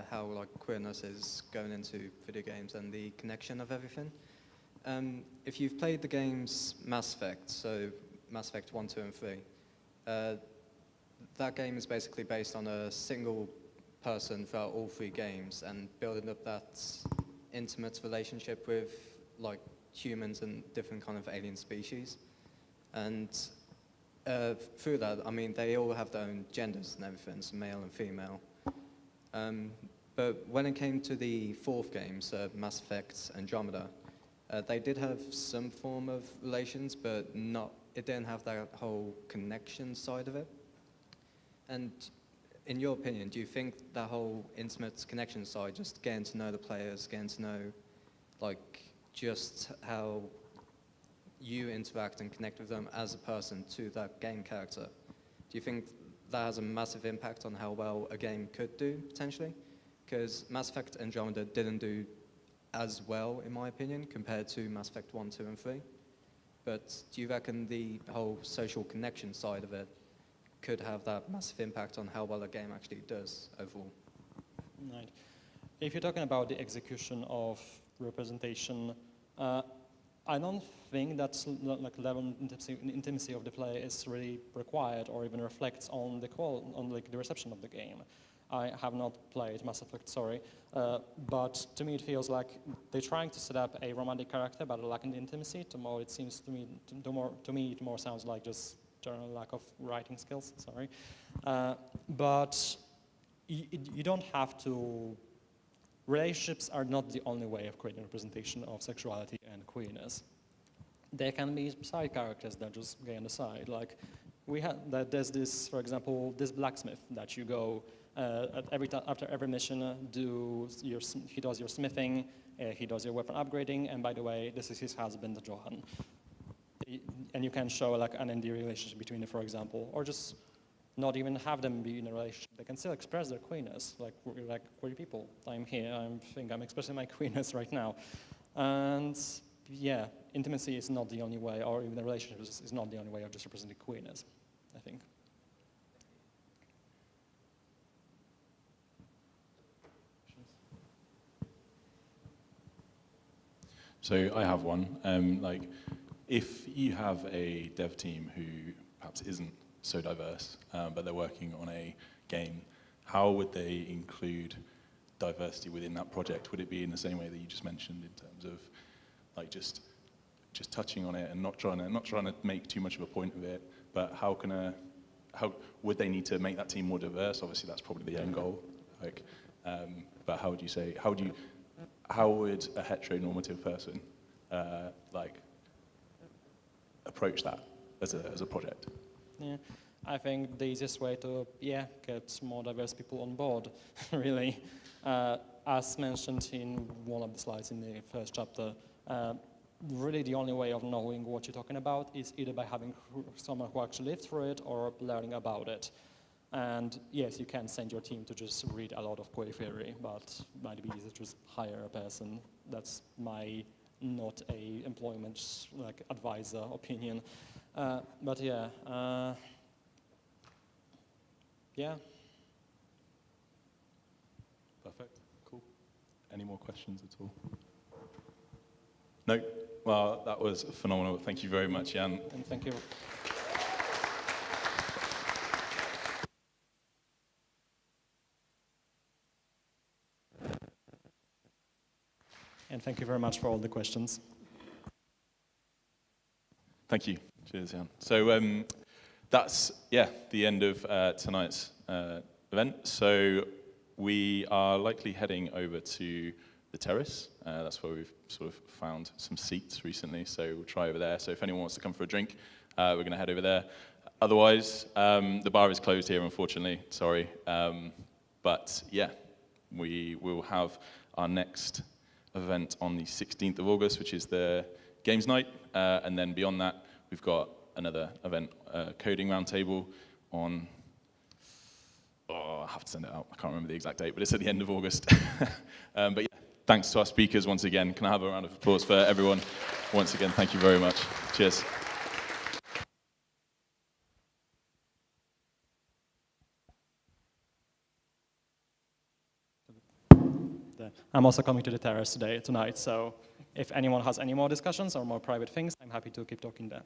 how queerness is going into video games and the connection of everything. If you've played the games Mass Effect, so Mass Effect 1, 2, and 3, that game is basically based on a single person throughout all three games and building up that intimate relationship with humans and different kind of alien species. And through that, I mean, they all have their own genders and everything, so male and female. But when it came to the fourth game, so Mass Effect Andromeda, they did have some form of relations, but it didn't have that whole connection side of it. And in your opinion, do you think that whole intimate connection side, just getting to know the players, getting to know just how you interact and connect with them as a person to that game character, do you think that has a massive impact on how well a game could do, potentially? Because Mass Effect Andromeda didn't do as well, in my opinion, compared to Mass Effect 1, 2, and 3. But do you reckon the whole social connection side of it could have that massive impact on how well a game actually does overall? Right. If you're talking about the execution of representation, I don't think that level intimacy of the player is really required or even reflects on the reception of the game. I have not played Mass Effect, sorry, but to me it feels like they're trying to set up a romantic character but lacking the intimacy. It seems to me, it more sounds like just general lack of writing skills, sorry. But you don't have to. Relationships are not the only way of creating representation of sexuality and queerness. There can be side characters that just go on the side. There's this, for example, this blacksmith that you go after every mission. He does your smithing, he does your weapon upgrading, and by the way, this is his husband, Johan. And you can show an endearing relationship between them, for example, or just not even have them be in a relationship. They can still express their queerness, like queer people. I'm here, I think I'm expressing my queerness right now. And yeah, intimacy is not the only way, or even the relationship is not the only way of just representing queerness, I think. So I have one. if you have a dev team who perhaps isn't so diverse, but they're working on a game, how would they include diversity within that project? Would it be in the same way that you just mentioned, in terms of like just touching on it and not trying to make too much of a point of it, but how would they need to make that team more diverse? Obviously, that's probably the end goal. Like, but how would a heteronormative person like approach that as a project? Yeah, I think the easiest way to get more diverse people on board, really, as mentioned in one of the slides in the first chapter. Really, the only way of knowing what you're talking about is either by having someone who actually lived through it or learning about it. And yes, you can send your team to just read a lot of query theory, but it might be easier to just hire a person. That's my not a employment like advisor opinion. But yeah, yeah. Perfect. Cool. Any more questions at all? No? Well, that was phenomenal. Thank you very much, Jan. And thank you. And thank you very much for all the questions. Thank you. Cheers, Jan. So that's, the end of tonight's event. So we are likely heading over to the terrace. That's where we've sort of found some seats recently, so we'll try over there. So if anyone wants to come for a drink, we're going to head over there. Otherwise, the bar is closed here, unfortunately. Sorry. But yeah, we will have our next event on the 16th of August, which is the Games Night. And then beyond that, we've got another event, Coding Roundtable on, I have to send it out. I can't remember the exact date, but it's at the end of August. But yeah, thanks to our speakers once again. Can I have a round of applause for everyone? Once again, thank you very much. Cheers. I'm also coming to the terrace tonight, so if anyone has any more discussions or more private things, I'm happy to keep talking there.